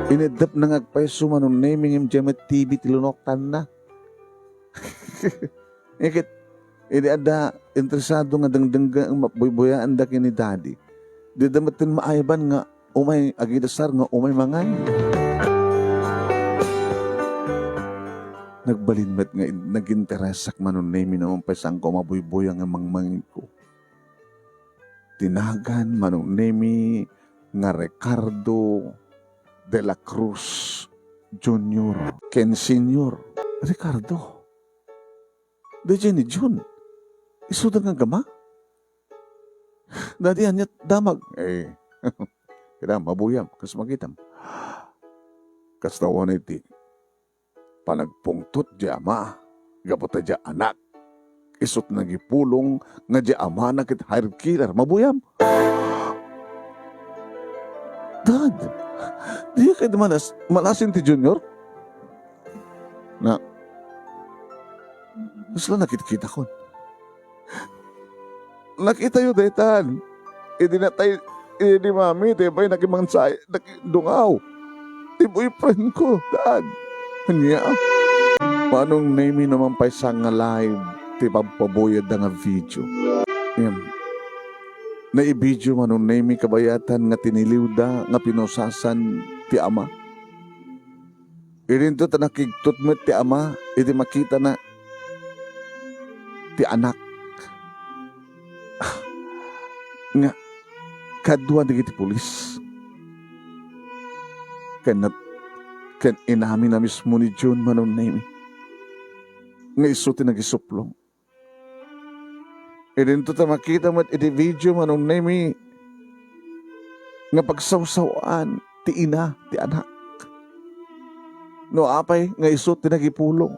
inedap na ngagpeso manong nemi ng Jemet TV tilunoktan na ikit ini ada interesado nga dangdangga ang mapuyboyaan da kini daddy. Di damatin maayaban nga umay agidasar nga umay mangay. Nagbalinmat nga nag-interesak manon nemi na umpasang ko mabuyboyang nga mangmangin ko. Tinagan manong nemi nga Ricardo de la Cruz Jr. Ken Sr. Ricardo. De Jenny June. Isuda nga gama? Dadihan niya damag. Kaya mabuyam. Kas magitam. Kas tawan iti. Panagpungtot di ama. Gapota di anak. Isut nagipulong nga di ama na kit hired killer. Mabuyam. Dad. Di kayo malasin ti Junior? Na. Sila nakikita ko. Nakita yun, detan. Hindi na tayo, hindi mami, di ba yung nakimansay, nakidungaw. Di boyfriend ko, dad. Kanya, manong name naman pa isang nga live, di ba pabuyad na nga video. Yan. Na i-video manong name kabayatan nga tiniliw da, nga pinusasan ti ama. Irin to nakigtot mo ti ama, iti makita na ti anak. Nga, kadwa di ti pulis. Kan inamin na mismo ni John manon name. Nga iso ti nagisuplong. Irin to makita mo iti video manon name. Nga pagsawsawaan ti ina, ti anak. No apay nga iso ti nagipulong.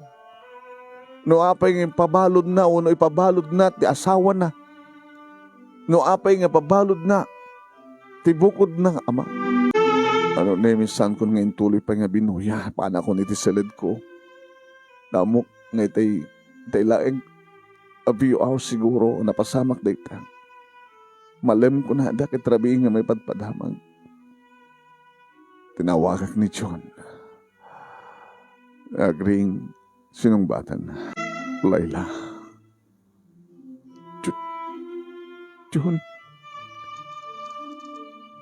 No apay nga ipabalod na o no ipabalod na ti asawa na. No apay nga pabalod na ti bukod ng ama. Ano na yung minsan ko nga intuloy pa nga binuya. Paano ko niti salid ko. Namok nga itay laing a few hours siguro napasamak da ita. Malem ko na da kitrabi nga may padpadamang. Tinawagak ni John. Agring sinungbatan. Layla. John.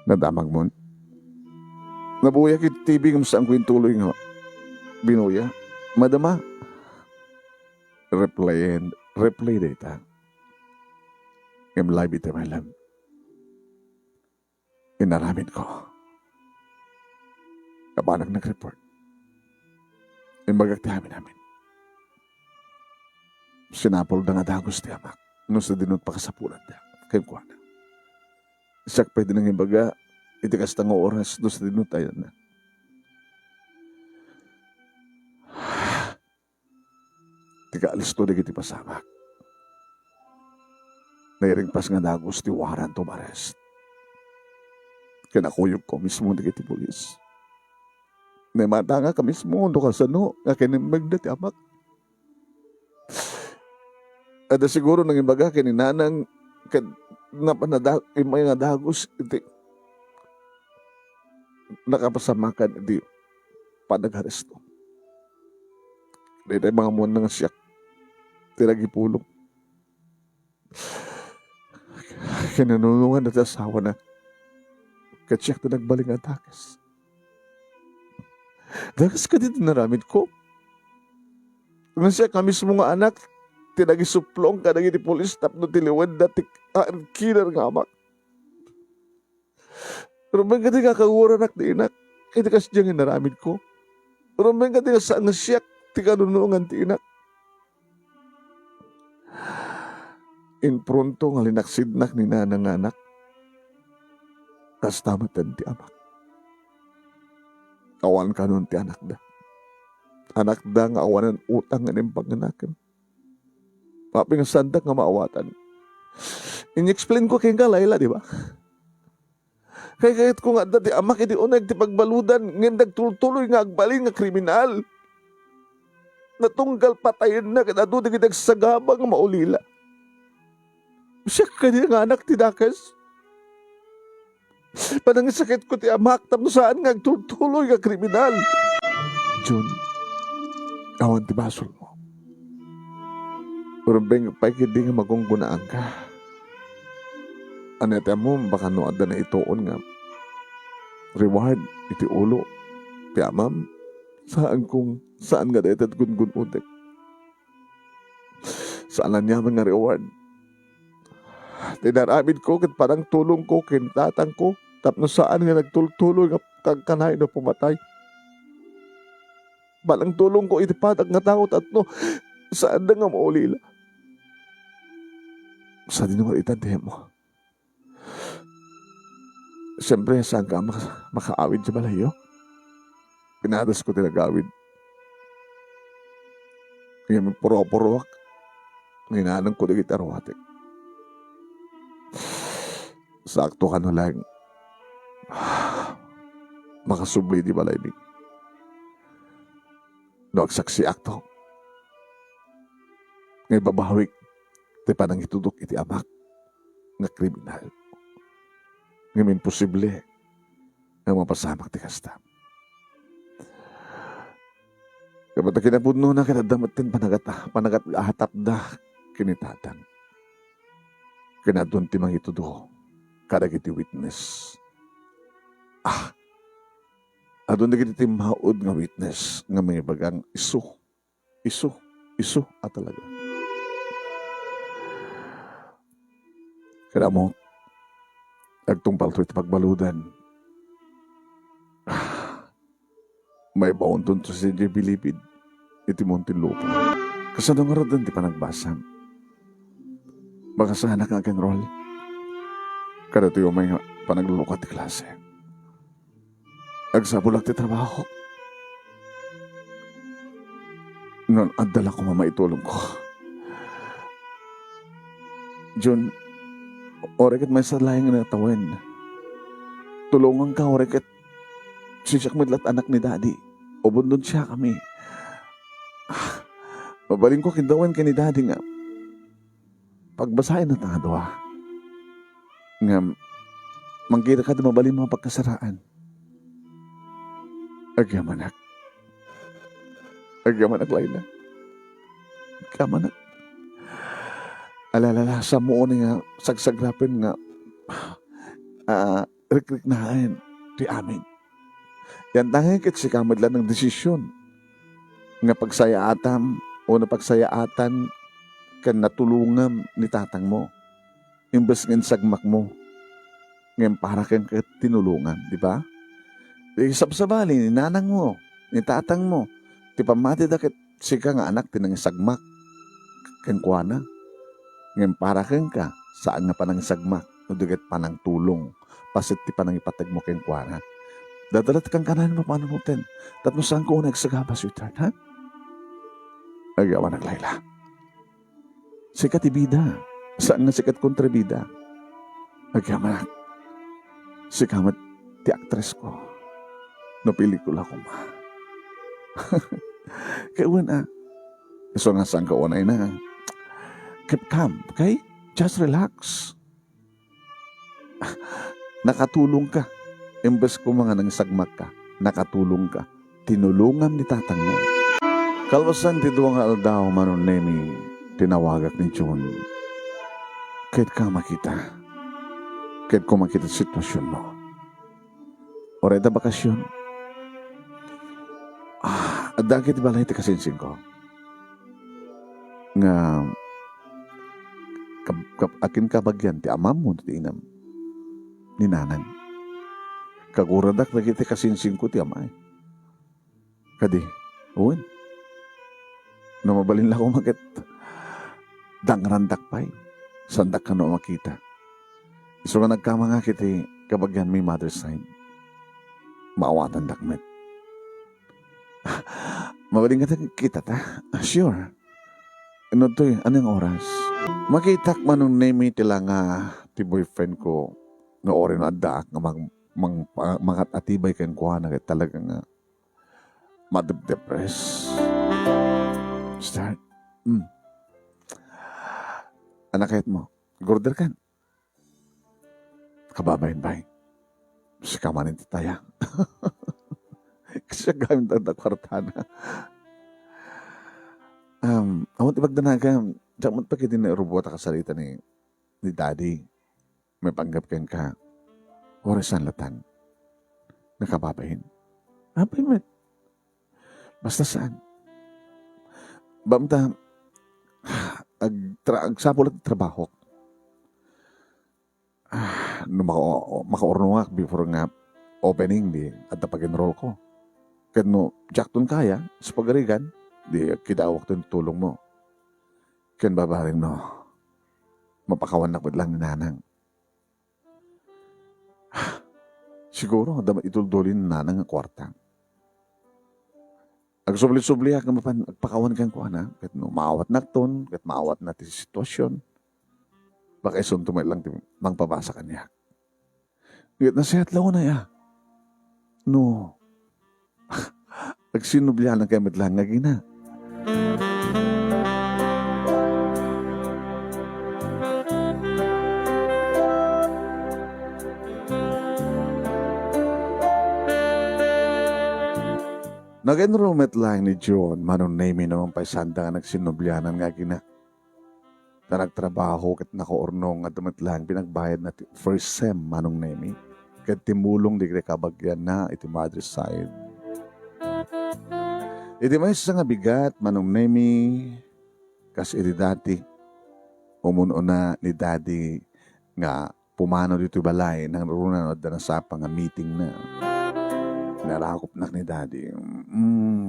Nadamag mo. Nabuya kit TV kung saan ko yung tuloy nga. Binuya. Madama. Replay data. Yung live ito may alam. Inaramid ko. Kapanag nag-report. Yung magagtihamin namin. Sinapol na nga dagos ti amak. Nung sa dinot pa kasapulan na. Kaya ko na. Isak pwede nang imbaga. Itikas tang oras nung sa dinot tayo na. Tika alis to na kiti pasamak. Nairing pas nga dagos ti waran to marest. Kinakuyog ko mismo na kiti polis. Naimata nga ka mismo, do ka sano, nga kinimag na ti amak. Ada siguro nang imbaga kininanang imay nga dagos, iti nakapasamakan, iti panagharesto. Dito mga muwan nga siyak, tinagipulong. Kinanunungan na ti asawa na, katsiyak na nagbaling atakes. Dagas ka dito naramid ko. Kung siya ka mismo nga anak, tinagisuplong ka naging polis tapno tiliwan na kinar nga amak. Pero ba nga di kakawura nak di inak, iti kas diyang naramid ko. Pero ba nga di sa nga siyak, ti kanunungan ti inak. In pronto nga linaksidnak ni nanang anak, tas tamatan ti amak. Awan ka nun ti anak da. Anak da nga awanan utang nga nimpanganakan. Papi nga sandak nga maawatan. In-explain ko kay nga Layla, di ba? Kaya kahit ko nga dati amak iti unag ti pagbaludan nga nagtuloy nga agbalin nga kriminal. Natunggal patayin na kada doon naging nagsagabang nga maulila. Siya kanya nga anak ti Dakas. Panangisakit ko ti amak tapno saan nga agtuloy nga kriminal. John, awan ti basol mo. Urubeng paikid nga magunggunaan ka. Anete mo, baka noada na itoon nga. Reward, iti ulo. Ti amam, saan nga dahit at gun-gun utek. Saan lang yaman nga reward. Tinaramid ko, kat parang tulong ko, kintatang ko. Tapno saan nga nagtultuloy nga kagkanay na pumatay. Balang tulong ko, itipatak nga takot at no, saan na nga maulila. Saan din naman itantihin mo? Siyempre, saan ka makaawid sa balayo? Pinadas ko tinagawid. Kaya may puro-puruwak. Ninanang ko na gitarwatik. Sakto ka na lang. Makasubli di balay mi. No, agsaksi akto. Ngay babawik, ti panang itudok iti amak nga kriminal. Ngayon imposible nga mapasamak ti kasta. Kapag kinapudno na kinadamat tin panagat ahatap da kinitatang. Kinadun ti mang itudo kadag iti witness. Adun na ti maud nga witness nga may bagang isu at talaga. Kaya mo, agtungpal to iti pagbaludan. May baon to si J. Bilipid iti Muntinlupa. Kasano nga rin ti panagbasam. Baka sa anak nga kenrol. Kada ito yung may panaglulukat ti klase. Agsabulak ti trabaho. Noon, adala ko mamaitulong ko. John, orekit may salayang na tawin. Tulungan ka, orekit. Siyak midlat anak ni Daddy. O bundon siya kami. Mabaling ko kindawan ka ni Daddy nga. Pagbasahin na tangadwa. Nga, mangkita ka di mabalin mga pagkasaraan. Agyamanak, Layla. Agyamanak. Alalala, sa mo nga sagsagrapin nga rikriknahan di amin. Yan tanging kit si kamadlan ng desisyon nga pagsayaatan o napagsayaatan kan natulungan ni tatang mo. Imbes ng sagmak mo. Ngayon para kang tinulungan, di ba? Sabsabali ni nanang mo, ni tatang mo, ti pamati dakit sika nga anak tinang sagmak ken kuana. Ngayon para kang ka saan nga panang sagmak no dagat panang tulong pasit ti panang ipatag mo ken kuana. Dadalat kang kanan mo panunutin. Tatno saan ko nagsagaba sweetheart, ha? Agawa Layla. Sikat ibida. Saan nga sikat kontrabida? Agawa sikamat ti aktres ko. No pelikula ko ma. Kaya so nga saan ka unay na. Keep calm, okay? Just relax. Nakatulong ka. Imbes ko mga nang sagmak ka. Nakatulong ka. Tinulungan ni tatang mo. Kalwasan ti duwang aldaw manon nemi tinawagak ni John. Kahit ka makita. Kahit ko makita sitwasyon mo. Oreda bakasyon. Dagit balay ti kasinsing ko. Nga akin kabagyan ti amam mo ti inam ni nanang. Kaguradak na kita kasinsing ko ti amay. Kadi, uwan. Na mabalin lang ako makit dangrandak pa'y. Sandak ka no makita. So nga nagkama nga kiti kabagyan may mother's side. Maawatan dakmet. Mabaling ka kita ta? Sure. Ano to eh? Anong oras? Makitak manong name tila nga ti boyfriend ko nga orin na daak nga mangatatibay kan kuha na talaga nga madep-depress. Start. Anak kahit mo, gorder kan. Kababayin bay. Si kamanin ti taya. Kasi gamit ang kwartana. Amot ipagdanagan, diyan pa kita na robota kasalita ni Daddy. May panggap kang ka. Orasan latan. Nakababayin. Abay mo. Basta saan. Bamta, agsapol at trabaho. Makaorno nga before nga opening di at napag-enroll ko. Kaya no, Jackton kaya, sa pagarigan, di kidawak to tulong mo. Kaya babaring no, mapakawan na lang ni nanang. Siguro, dapat ituldulin ni nanang ang kwarta. Agsubli-subli ka mapan, agpakawan kang kuha kahit no, maawat na ton, kahit maawat na ti sitwasyon. Baka isun tumay lang mang pabasa kanya. Kahit nasihat lang na ya. No, agsinublihan ang kamit lang nga gina. Nag-enrollment lang ni John, manong name naman pa sanda nga nagsinobyanan nga gina. Na nagtrabaho kat nakaurnong at damat lang pinagbayad na first sem manong name. Kat timulong di kabagyan na iti mother's side. Iti may isa nga bigat manong name kas iti dati. Umuno na ni daddy nga pumano dito balay nang runan o danasapa nga meeting na. Narakop na ni daddy.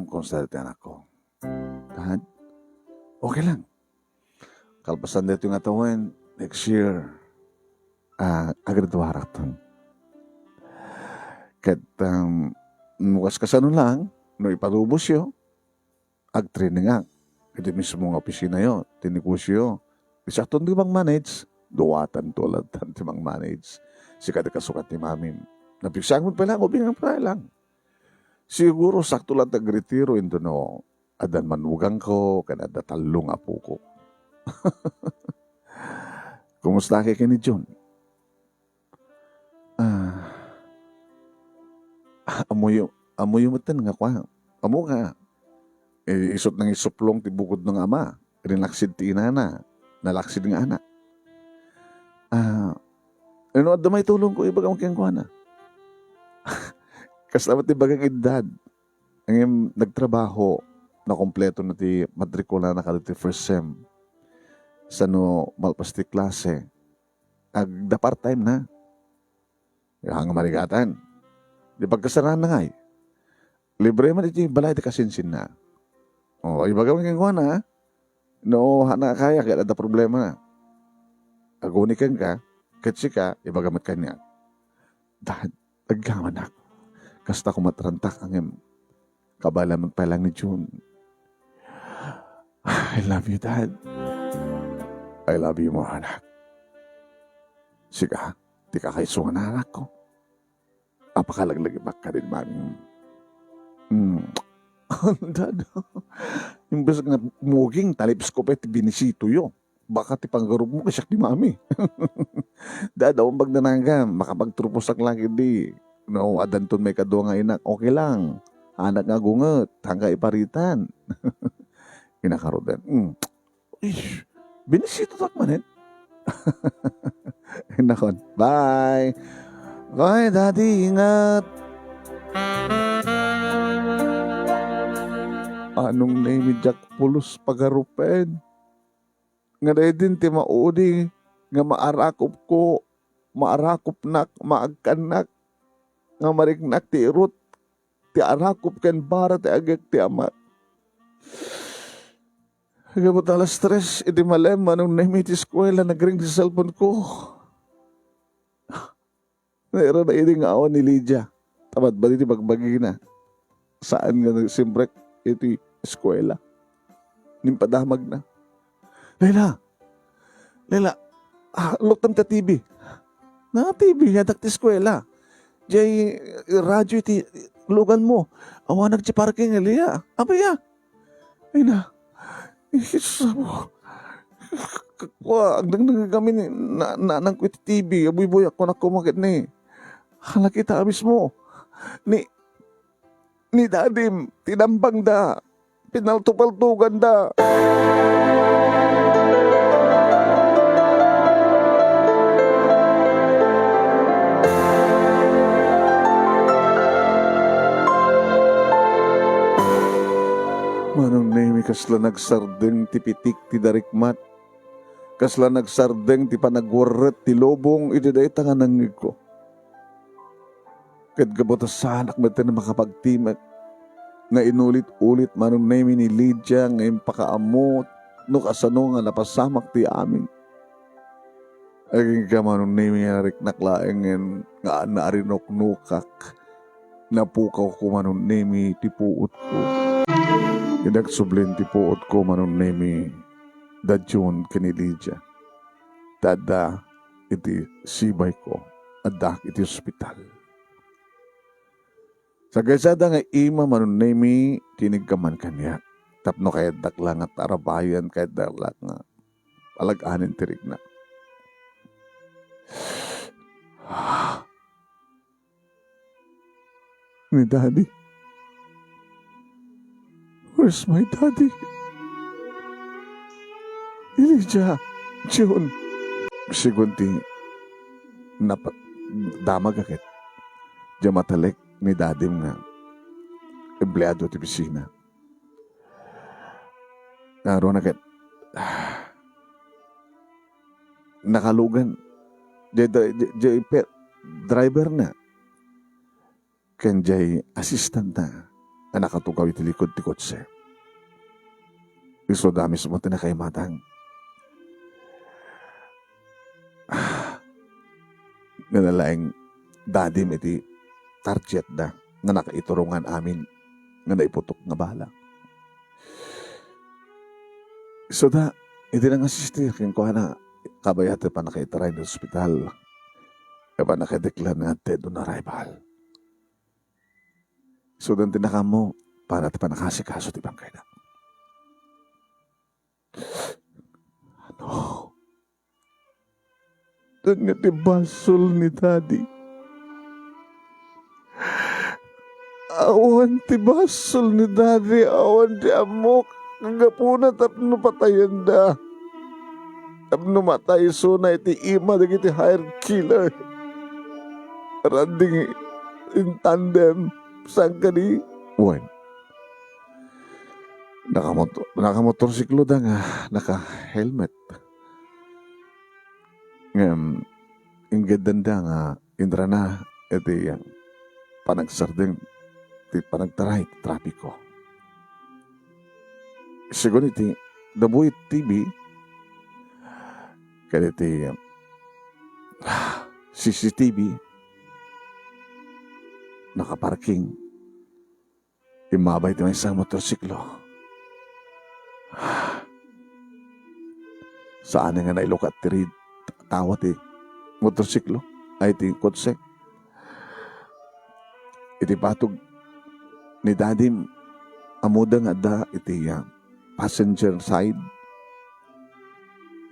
Konsultan ako. Dad, okay lang. Kalpasan dito yung atawan, next year, agraduarak to. Kat, mukas kasano lang, no iparubos yo, ag-training nga. Ito mismo nga opisina yo, tinikusyo. Isa itong di bang manage, duwatan tulad di bang manage. Sikat kasukat ni mami. Napiksang mo pala, ubingang pala lang. Siguro sakto lang nag-retiro ito no, adan manugang ko, kanada talong apo ko. Kumusta kay ni John? Amoy matan nga kwa. Amo nga. Isot ng isuplong ti bukod ng ama. Rinaksid ti inana. Nalaksid nga anak. Ano at damay tulong ko ibagang kiyang kwa na. Kaslamat ti bagang edad. Ang nagtrabaho na kompleto na ti matrikula na kada ti first sem. Sa no malpasti klase, da part-time na. Hanga marigatan. Di pagkasaraan na nga eh. Libre man iti balay di kasinsin na. O, ibaga man kang na, no, hana kaya, kaya ada problema na. Agunikan ka, katsi ka, ibaga mat kanya. Dad, aggaman ako. Kasta ko matrantak ang kabala magpalang ni June. I love you, Dad. I love you more, anak. Siga, di ka kaisungan na anak ko. Apakalaglagibak ka din, mami. Dad, yung basta nga muging talips ko pa iti binisito yo. Baka ti panggarog mo kasyak di mami. Dad, awang bagdananga, makapagtrupos ang lagi di. No, adanton may kadwa nga inak, okay lang. Anak nga gunget, hangga iparitan. Kinakarodan. Ish, binisito tak manin. Nakon. Bye. Bye, Daddy. Ingat. Anong name Jack Pulos pagarupen? Nga din ti maudi. Nga maarakop ko. Maarakop nak. Maagkanak. Nga mariknak ti irot. Ti arakop ken bara ti agak ti amat. Gabot alas 3, iti malem, anong name iti eskwela, nagring sa cellphone ko. Naira na iti nga awan ni Lydia. Tamat ba iti bagbagi na? Saan nga nagsimbrek iti eskwela? Nimpadamag na. Layla, lutam ta TV. Na TV, yadak ti eskwela. Jay, radyo iti lugan mo. Awan nagti parking, Elia. Abaya. Ay na. Isamo. Ang dangdang kami nang kwiti TV. Abuy-buy ako na kumakit ni. Hala kita mismo. Ni dadim, tinambang da. Pinaltupaltugan da. Manong nemi kasla nagsardeng ti pitik ti darikmat. Kasla nagsardeng ti panagwaret ti lobong iti day tanganangig ko. Kat gabotas sa anak mo na makapagtimat. Nga inulit-ulit manong nemi ni Lydia ngayon pakaamot no kasano nga napasamak ti amin. Aging ka manong nemi nga nariknaklaeng nga naarinok-nukak. Napukaw ko manong nemi ti puot ko. Inagsublin ti puot ko manong nemi da June kini Lydia. Tada iti sibay ko adak iti ospital. Sa gasada nga ima manong nemi tinigkaman kanya. Tapno kaya daklang at arabayan kaya daklak nga alag-anin tirig na. Ni Daddy. Where's my daddy? Elijah, June. Sigunti, damag akit. Diya matalek ni dadim nga empleyado ti bisina. Naroon akit. Nakalugan. Diya driver na. Ken jay assistant na nakatukaw iti likod ti kotse. Iso dami sa mga tinakaimatang. Nanalaing dadim iti target da nga nakaiturungan amin nga naiputok nga bala. So da, iti nang asistir kin ko na kabayat pa nakaitaray ng ospital. Kaya nakadeklar nga dead on arrival. So dan tinakam mo para ti pa nakasikaso ti bangkay na. Ano? Dan nga ti basol ni daddy. Awan ti basol ni daddy. Awan ti amok. Kagapuna tapno patayan da. Tapno matay so na iti ima dagiti hired killer. Randing in tandem. Saan ka ni? Wan. Nakamotorsiklo da nga. Naka-helmet. Ang ganda nga. Indra na. Iti panagsardeng. Panagtaray. Trapiko. Sigun iti. Dabuit TV. Kaya iti. CCTV. Nakaparking. Imabay iti may isang motorsiklo. Saan nga nailukat ti tawat ti motorsiklo? Ay ti kotse. Iti patog ni dadim amuda nga da iti passenger side.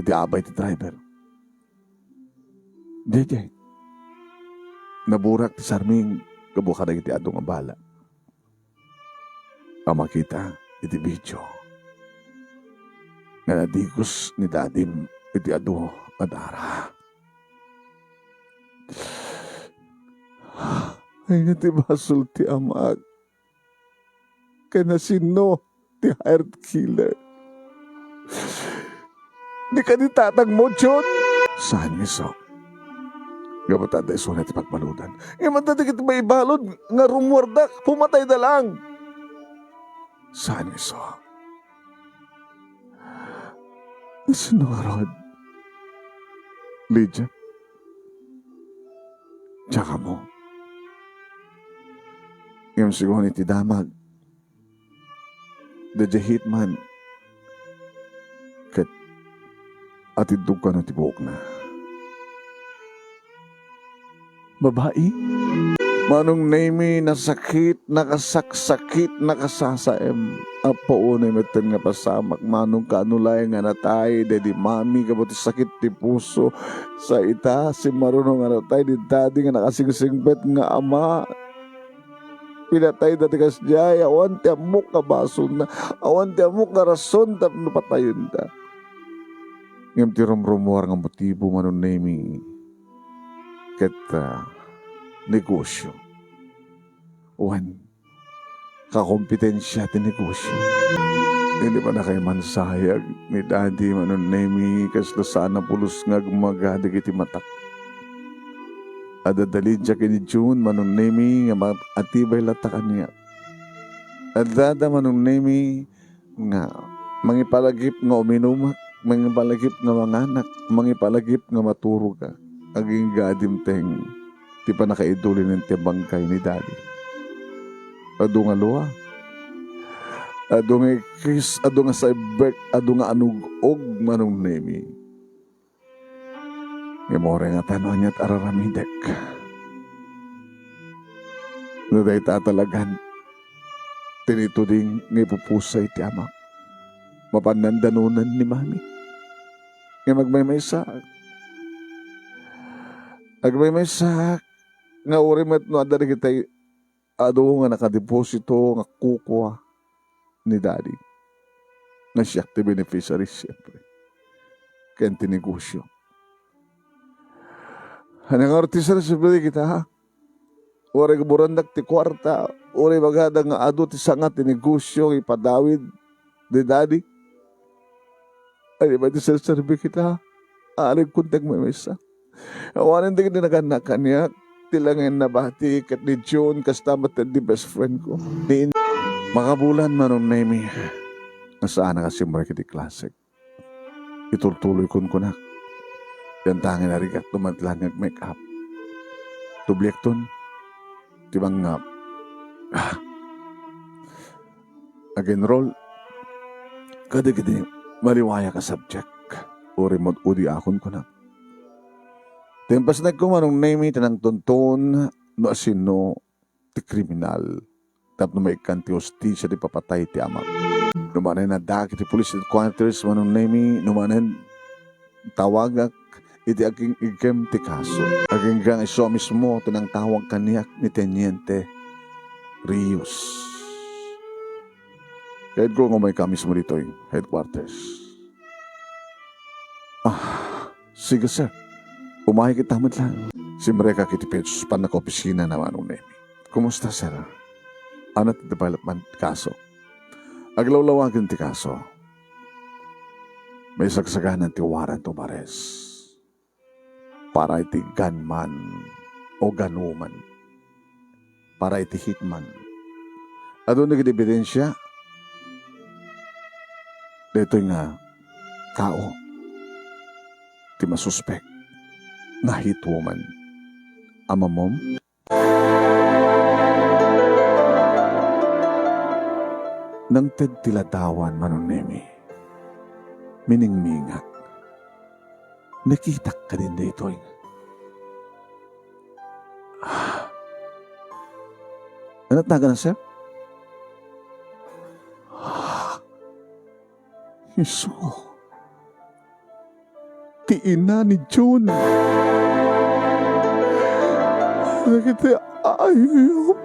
Iti abay ti driver. Diyay. Naburak ti sarming kabuka na iti adong abala. Ang makita iti video. Nga nadigos ni dadim iti ado adara. Ay nga ti basol ti amag. Kaya na sino ti hired killer. Di ka ni tatang mo, John. Saan iso? Gabatada iso na ti pagbaludan. Matadikit ba ibalod nga rumwarda, pumatay na lang. Saan iso? Sino nga Rod? Lydia? Tsaka mo. Ngayon siguro ni ti damag. Dadya hitman. Kat atidog ka na ti buhok na. Babae? Manong name nasakit, nakasaksakit, nakasasaem. Apo unay matan nga pasamak. Manong kanulay nga natay, dedi mami, kabuti sakit ti puso. Sa ita, si marunong nga natay, di daddy nga nakasingsingpet nga ama. Pinatay dati kasjay, awan ti amok ka bason na. Awan ti amok ka rason, tapno patayon da. Ngam ti rumrumuar nga motibo manong name ket negosyo. Wan, kakompetensya ti negosyo. Hindi pa na kayo mansayag ni daddy manon nemi kasla sana pulos nga gumagadig iti matak. Adadalid siya kini June manon nemi nga atibay latakan niya. Adada manon nemi nga mangipalagip nga uminumak, mangipalagip nga manganak, mangipalagip nga maturo ka. Aging gadim teng ti pa nakaidulin ng tibangkay ni daddy. Ado nga luwa. Ado nga kiss, ado nga saibek, ado nga anugog manong nemi. Imore nga tanong niya't araramidek. Naday tatalagan. Tinituding nga ipupusay ti amak. Mapanandanunan ni mami. Nga magmaymaysa. Agmaymaysa. Nga uri met no adari kita'y ado nga nakadeposito nga kukuha. ni Daddy. Na siya ti beneficiary siyempre. Kaya tinegosyo. Hanang artista na siyempre kita ha. Ore burandak ti kwarta. Ore magada nga ado ti sanga ti negosyo ipadawid ni Daddy. Ay ba ti serbi kita ha. Alig kuntek may mesa. Awanan din naganakan niya. Tilangin na bati kat ni John kastamat di best friend ko. Mga bulan manong Nemi. Nasaan na kasi mo kiti classic. Itultuloy kun ko na. Yan tangin na rigat tumadlan ng make-up. Tublekton. Tibang nga. Again roll. Kada-gadi maliwaya ka subject. O remote udi akon ko na. Tempas na ko manong Nemi tanang tonton no asino ti kriminal. Tap no may kanti hostisya di papatay ti amak. Numanan na daki ti police headquarters manong Nemi. Numanan tawagak iti aking igem ti kaso. Aking gang iso mismo tinang tawag kaniyak ni Teniente Rios. Kahit ko ngumay ka mismo dito yung headquarters. Sige sir. Umahay kita lang. Si Mareka kitipits pan na opisina na manong Nemi. Kumusta sir? Ano ti development kaso? Aglawlawagan ti kaso. May sagsaganan ti Warren Tomares. Para iti gunman o ganuman. Para iti hitman. Ano nag-ebidensya? Dito nga kao. Ti masuspek. Na hitwoman. Ama mom? Nang tiladawan manong Nemi. Miningmingat. Nakita ka din dito. Ano taga na, sir? Iso. Ti ina ni June. Nakita ayop.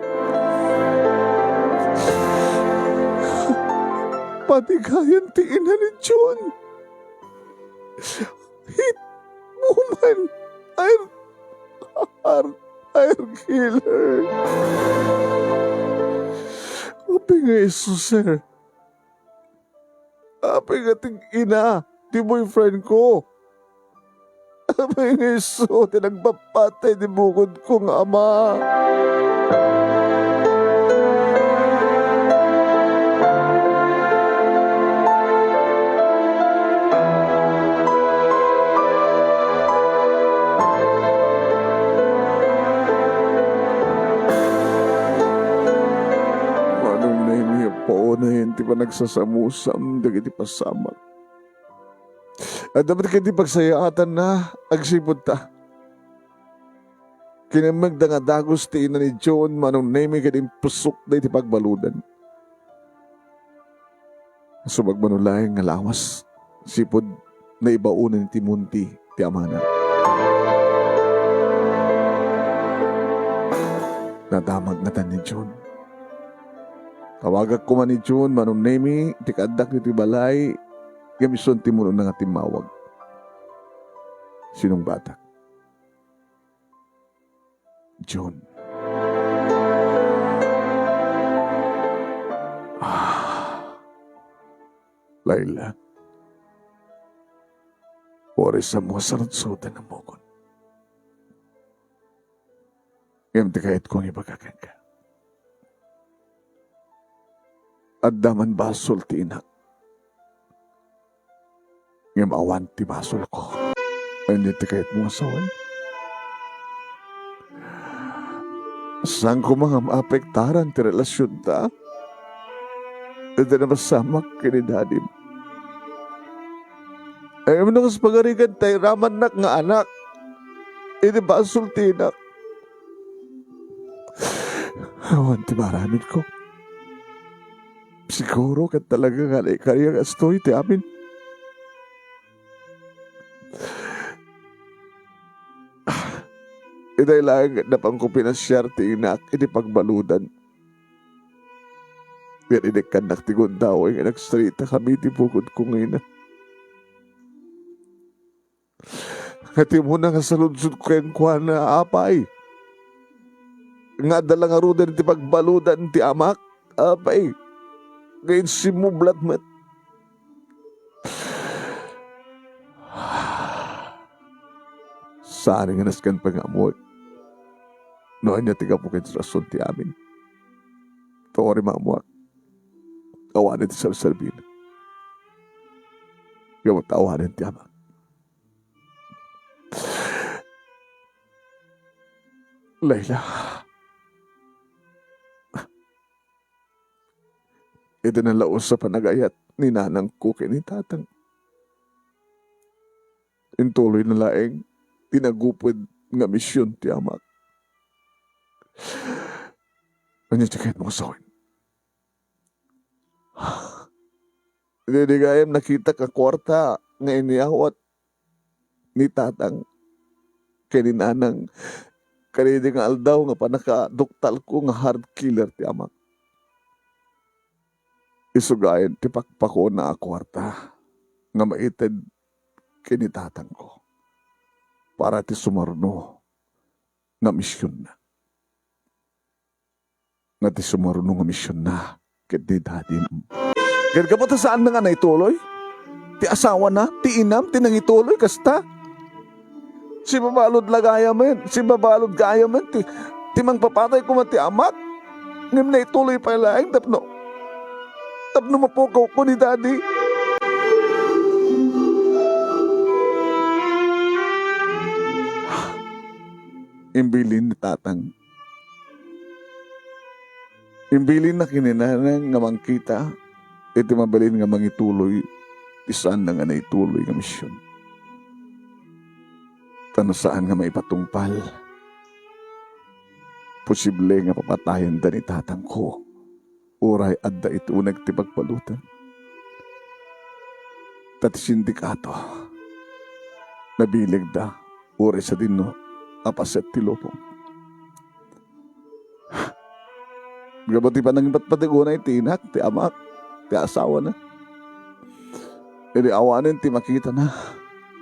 Pati kayan ti ina ni June. Hit woman. Air killer. Api nga iso, sir. Api nga ting ina. Ti boyfriend ko. Api nga iso. Tinagpapatay di bukod kong ama. Na yun, di pa nagsasamusam, dagiti pasamak. At dapat kayo di pagsayaatan na, agsipod ta. Kinamagda nga dagos ti ina ni John, manong Nemi kadim pusok na iti pagbaludan. Subag manulayang nga lawas, sipod na ibaunan ti munti, ti amana. Nadamag na tan ni John. Tawagak ko man ni June, manong Nemi, tikadak ni Tibalay, gamison timuno na nga timawag. Sinong bata? June. Layla. Oras sa mga sarot-sutan ng mukon. Ngayon tikahit kong ibagakan ka. At daman basol ti inak. Ngayon awan ti basol ko. Hindi ti kahit mga sawan. Saan ko mga maapektaran ti relasyon ta? Ito na masamak kinidadim. Ay mo nung pagarigan tayo raman nak nga anak. Hindi basol ti inak. Awan ti maramit ko. Siguro ka talaga nga na ikariyang astoy ti amin. Iday lang na pang ko pinasyar ti inak iti pagbaludan. Pero inikan naktigon daw ay nagstrita kami di bukod ko ngayon. Hati mo na nga sa lunsod ko yung kuha na apay. Nga dalang arudan ti pagbaludan ti amak. Apay. Ngayon si mo blatmat. Saan nga naskan pangamoy. Noon niya tiga po kayo sa rason ti amin. Tawari mamuak. Awanin ti salsalbin. Gamot awanin ti amak. Layla. Ito na laos sa panagayat ni nanang ko ni tatang. Intuloy na laeng tinagupod nga misyon ti amak. Ano yung kahit mo sa akin? Hindi gayam nakita ka kwarta nga iniyawat ni tatang kaninanang kanina nga aldaw nga panakaduktal ko nga hard killer ti amak. Isugayan ti pakpako na kwarta nga maited kinitatang ko para ti sumarno nga misyon na. Nga ti sumarno nga misyon na ket ni daddy mo. Gan ka pa saan na nga naituloy? Ti asawa na, ti inam, ti nangituloy kasta. Si babalod lagaya men, si babalod gaya men, ti mangpapatay ko man ti amat. Ngam na ituloy pa laing tapno. Tapno mapukaw ko ni daddy. Imbilin ni tatang. Imbilin na kininanang nga mangkita, iti mabalin nga mangituloy, isaan na nga naituloy nga misyon. Tano saan nga maipatungpal. Posible nga papatayan da ni tatang ko. Uray adda ito nagtipagpalutan. Tati sindikato. Nabilig da. Uray sa dino. Apaset ti lopong. Gabati pa nang patpatigunay ti inak, ti amak, ti asawa na. Jadi awanin ti makita na.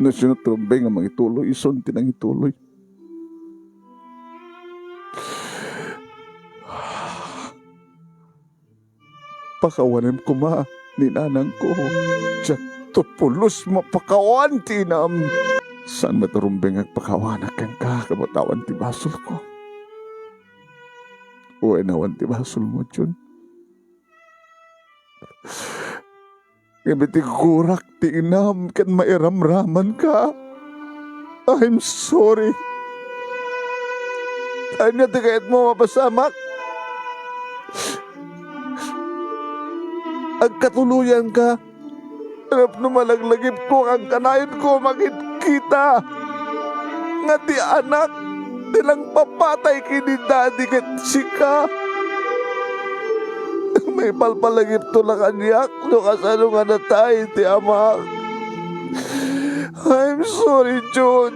No sunod trumbay nga mangituloy, ison ti nang ituloy. Pakawanin ko ma, ni nanang ko. Diyan tupulos mapakawan ti inam. Saan matarumbay nga pakawanak kang kakabatawan ti basol ko. O enawan ti basol mo dyan. Ibiti kurak ti inam kan mairamraman ka. I'm sorry. Anya ti kahit mo mapasamak. Agkatuluyan ka. Harap na malaglagip ko ang kanayon ko makikita. Nga ti anak. Tilang papatay kini daddy ket sika. May palpalagip to lang kanyak no kasano nga natay ti ama. I'm sorry, John.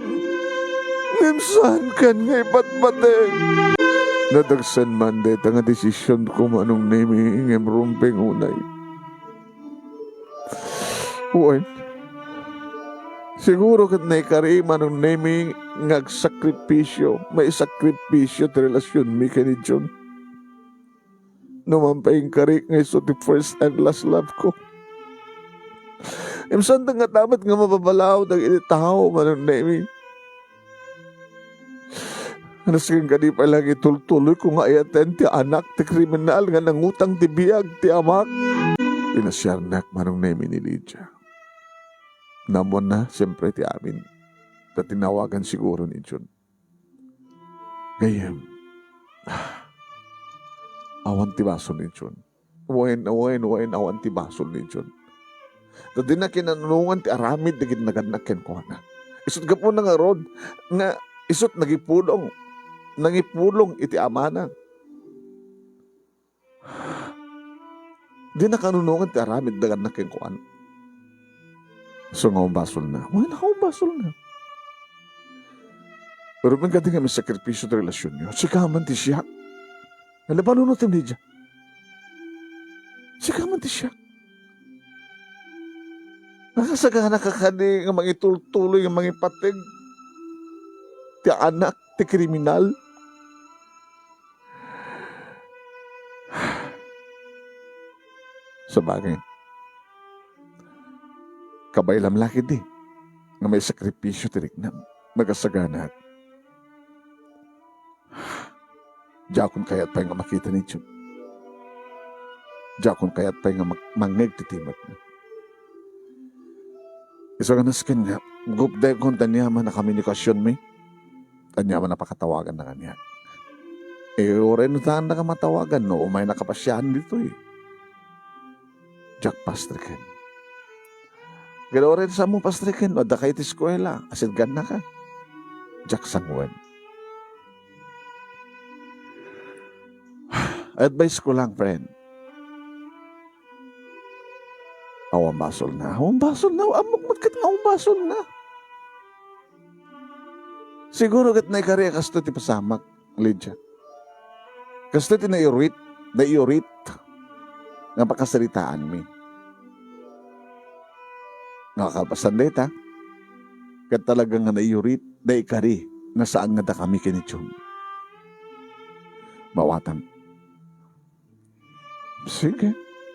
Nimsan kan ngay patpateng. Nadagsan man det ang desisyon ko manong naming rumpeng unay. Uwan. Siguro kat naikari manong naming ngagsakripisyo, may sakripisyo ti relasyon mi kani John. Numampaying kari ngay so ti first and last love ko. Imsan nga tamat nga mababalaw ng initaw manong naming. Nasking kadi pa lang itultuloy ko nga ayaten ti anak ti kriminal nga nangutang ti biyag ti amak. Pinasyarnak manong naming ni Lydia. Namon na, siyempre ti amin. Na tinawagan siguro ni John. Gayem, awan ti basol ni John. Awan awan ti basol ni John. Na di na kinanungan ti aramid na ginaganak ko na. Isot ka po na nga rod, nga isot nagipulong iti amana. Di na kanunungan ti aramid na ginaganak ko na. So nga basol na. Wala na basol na. Pero magkati nga may sakripisyo na relasyon nyo. Sikaman ti siya. Nalapanuno ti Lydia. ti siya. Nakasagana ka kani nga mga itultuloy nga mga patig. Ti anak, ti kriminal. Sa bagay, kabaylam laki di nga may sakripisyo tiriknam. Magasaganat. Jakon kayat pa nga makita ni Jun. Jakon kayat pa nga mangeg titimat na. Isa ka naskin nga, gupday kong tanyaman na komunikasyon mi. Tanyaman na pakatawagan na kanya. Oray no taan na ka matawagan, no? Umay nakapasyahan dito eh. Jack Pastriken. Gano rin sa mo Pastriken, o da kayo ti eskwela, asid gan na ka. Jack Sangwen. Advice ko lang, friend. Awang basol na. Amok magkat nga awang basol na. Siguro kat na ikariya kasto ti pasamak, Lydia. Kasto ti na-iurit, nga pakasalitaan mi. Nakakalpasan deta, kat talagang nga na-iurit, na ikari, nga saan nga da kami kinitsyon. Mawatan. Sige.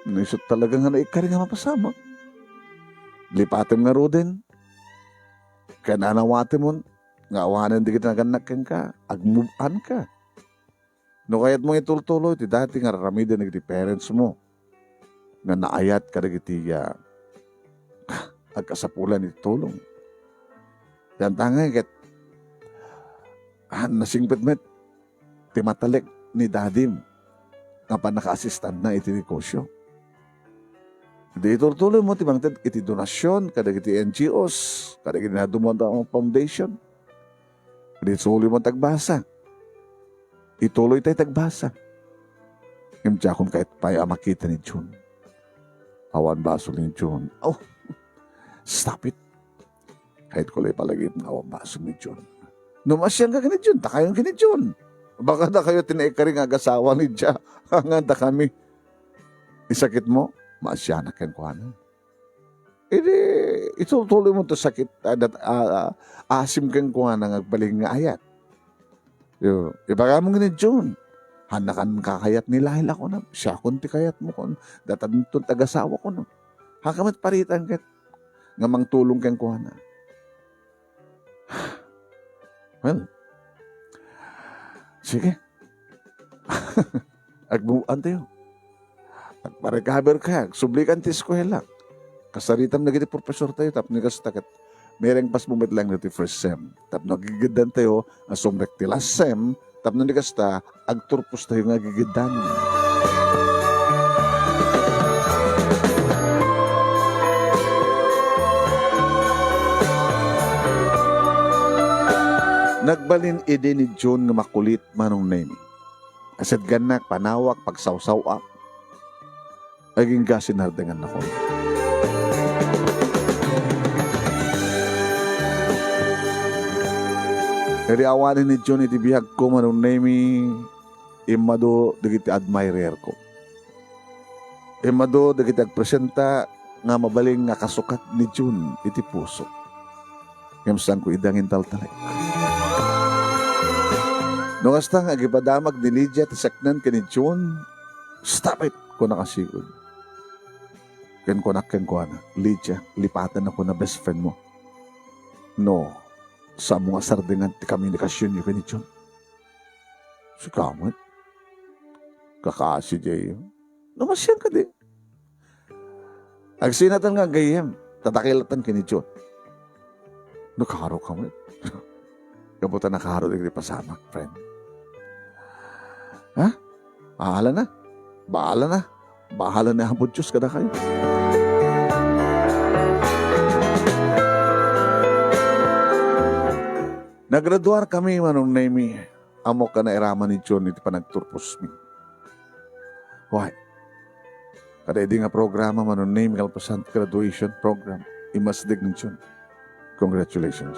Naisot talaga nga na ikari nga mapasama. Lipatim nga ruden. Kaya nanawatim mo, nga awanan di kita naganakin ka, agmuban ka. No kayat mo itultuloy, ti dati nga raramidin nagiti parents mo, nga naayat ka nagiti agkasapulan iti tulong. Yan tangay ket nasingpit met, ti matalik ni dadim, nga pa naka-assistant na iti negosyo. Di itultuloy mo, timangtad iti donasyon, kadag iti NGOs, kadag iti nadumon ang foundation. Di suloy mo tagbasa. Ituloy tayo tagbasa. Imtya kung kahit pa'y makita ni June. Awan baso ni June. Oh, stop it. Kahit kulay palagi ng awan baso ni June. Numasyan ka ni June, takayon ka ni June. Baka na kayo tinaikaring agasawa ni Jia. Hanganda kami. Isakit mo, maasyanak yan ko ano. Itutuloy mo to sakit asim kang ko nga nagbaling nga ayat. Ibaga mo nga ni June. Hanakan kakayat ni Lahil ako na. Siya kunti kayat mo kon. Datan itong tagasawa ko na. Hakamat paritan kat. Nga mang tulong kang ko na. Well, sige. Agbuan tayo. Agparekaber ka. Sublikan ti eskwela. Kasaritam na giti professor tayo. Tap ni kastakat. Mereng pas bumit lang na ti first sem. Tap nagigidan tayo. Asumrek ti last sem. Tap na ni kasta. Agturpos tayo nga gigidan. Nagbalin ide ni John nga makulit manong nemi. Asad ganak, panawak, pagsawsaw-up. Aging gasinardangan ako. Kaya awanin ni John iti bihag ko manong nemi. Imado dagiti admirer ko. Imado dagiti agpresenta nga mabaling nga kasukat ni John iti puso. Kamsang ko idangin taltalay. Nung astang agipadamag ni Lydia tisaknan ka ni John, stop it ko nakasigod. Ken ko na, Lydia, lipatan ako na best friend mo. No, sa mga sardingan ti komunikasyon niyo ka ni John. Si Kamot, kakasi Jay. Namasyan ka din. Agsinatan nga gayem, tatakilatan ka ni John. Nakaharo Kamot. Kabutan nakaharo din pasamak, friend. Ha? Bahala na. Bahala na ang Diyos kada kayo. Nagraduar kami manong nemi. Amo ka na iraman ni John iti panagturpos mi. Why? Kada hindi nga programa manong nemi kalpasan graduation program. Imasdig ni John. Congratulations.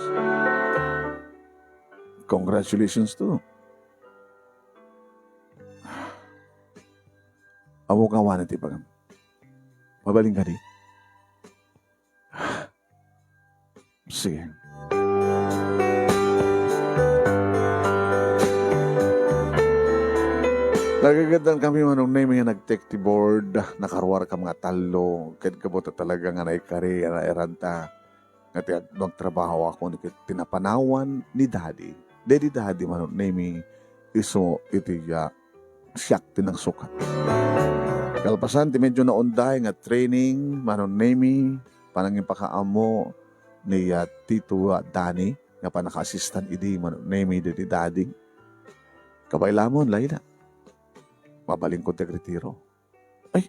Congratulations too. Amo ka wana ti pagam. Mabaling ka di? Sige. Nagagandang kami manong naming nga nag-take the board, nakaruar ka mga talo, kahit kabuta talaga nga naikari, na eranta, nga nagtrabaho ako, tinapanawan ni Daddy. Daddy manong naming iso iti siyak tinang sukat. Kalpasan, ti medyo naunday nga training, manong naming, panangin pakaamo ni Tito Danny, nga pa naka-assistant idi, manong naming Daddy. Kabailamon, Layla. Mabaling ko retiro. Ay,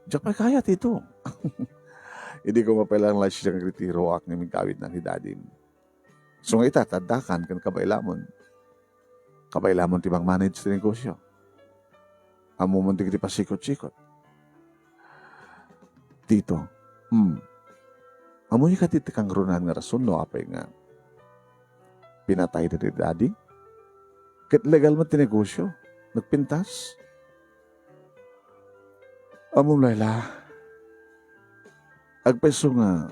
diyak pa kaya, Tito. Hindi ko mapailang lang siyang retiro ak naming kawit ng hidadin. So nga itatadakan kan kabailamon. Kabailamon tibang manage sa negosyo. Amo mo di pa sikot-sikot. Tito, amo yung katitikang runan nga rason no apay nga pinatay na ni Daddy. Kat legal mo tinegosyo. Nagpintas. Among Layla, agpeso nga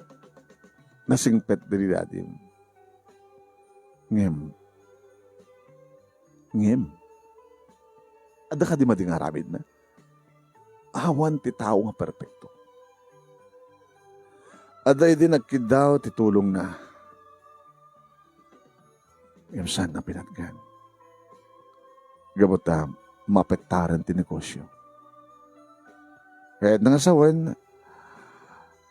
nasingpet diri Daddy. Ngem. Ada ka di mading aramid na? Awan ti tao nga perpekto. Ada di nagkidaw ti tulong na. Ngem saan na pinatgan? Gabota mapektaran ti negosyo. Kaya nangasawan,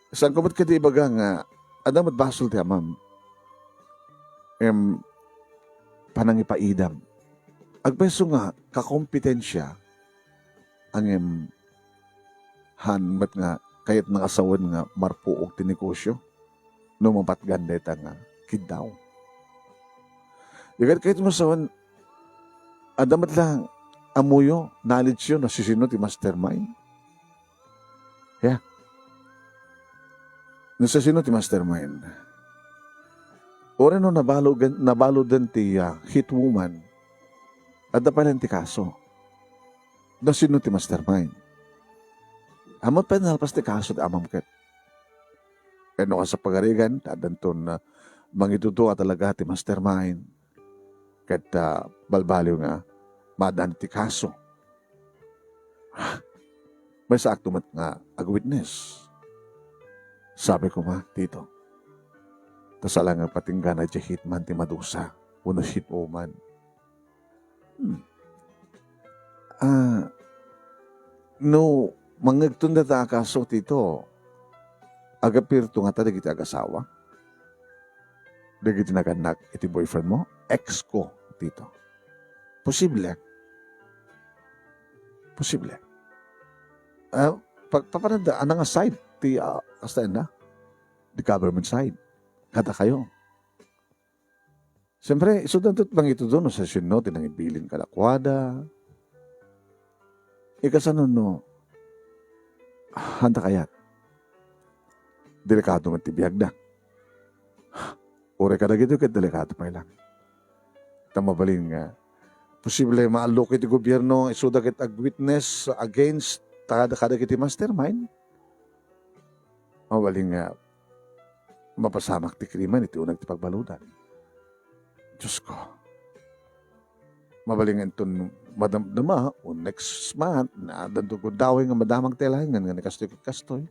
saan ko ba't ka di ibaga nga, adam at basol ti amam, panangipaidam. Agpeso nga, kakompetensya, ang hanmat nga, kahit nangasawan nga, marpuog ti negosyo, no mapatganda ita nga, kidaw. Yagat kahit masawan, adamat lang, amuyo, knowledge yun, nasisino ti mastermind. Yeah. Nasasino ti mastermind. Ora no nabalo din ti hit woman. At dapalan ti kaso. Nasino ti mastermind. Amot pa nalpas ti kaso ti amam ket. Ano ka sa pagarigan, adanton na mangitutua talaga ti mastermind. Ket balbaliw nga, madan ti kaso. May sakto mat nga ag-witness. Sabi ko ma, Tito, tasala nga patingga na di hitman ti madusa, uno hit woman. No, mangagtunda ta kaso, Tito, agapirto nga ta dagiti agasawa. Dagiti naganak iti boyfriend mo, ex ko, Tito. Posible. Paparanda, anang side, ti kastaan na, the government side, kata kayo. Siyempre, isudan to't bang ito doon, sa sino, tinangibilin kalakwada. Ikasanon, no, handa kayat. Delikado man tibiyag na. Ure ka na gito, kat delikado pa lang. Tamabaling nga, posible maalok iti gobyerno, isuda kit ag-witness against kada kiti mastermind. Mabaling nga, mapasamak ti kriman, iti unag ti pagbaludan. Diyos ko. Mabaling nga itong madamdama, o next month, na dandugod daway nga madamang telahingan, nga nakastoy-kastoy.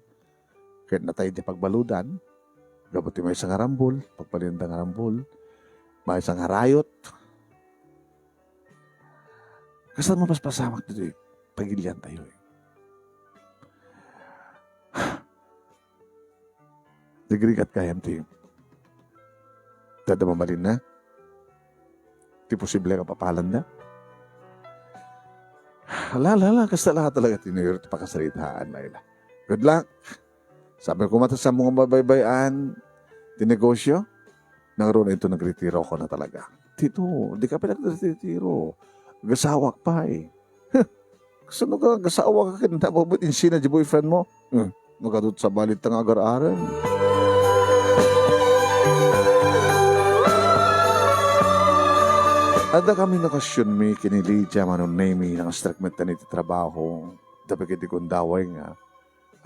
Kaya natay ti pagbaludan, gabuti may isang arambol, pagpalindang arambol, may isang harayot. Kasal mo pas pasamak dito, pagilian tayo eh. Nagrigat kayam ti. Dada mamalin na. Ti posible ka papalan na. Hala, kasta lahat talaga tinuyot pakasalitaan na ila. Good luck. Sabi ko mata sa mga mabaybayan, tinegosyo, nangroon na ito nagretiro ko na talaga. Tito, di ka pa nagretiro. Gasawak pa eh. Saan ka gasawak ka kinta mo ba't insina di boyfriend mo? Magkadot sa balit ng agar-aran. Ada kami nakasyon mi kinili dya manon nami ng strikment na iti trabaho. Dapat kiti kundaway nga.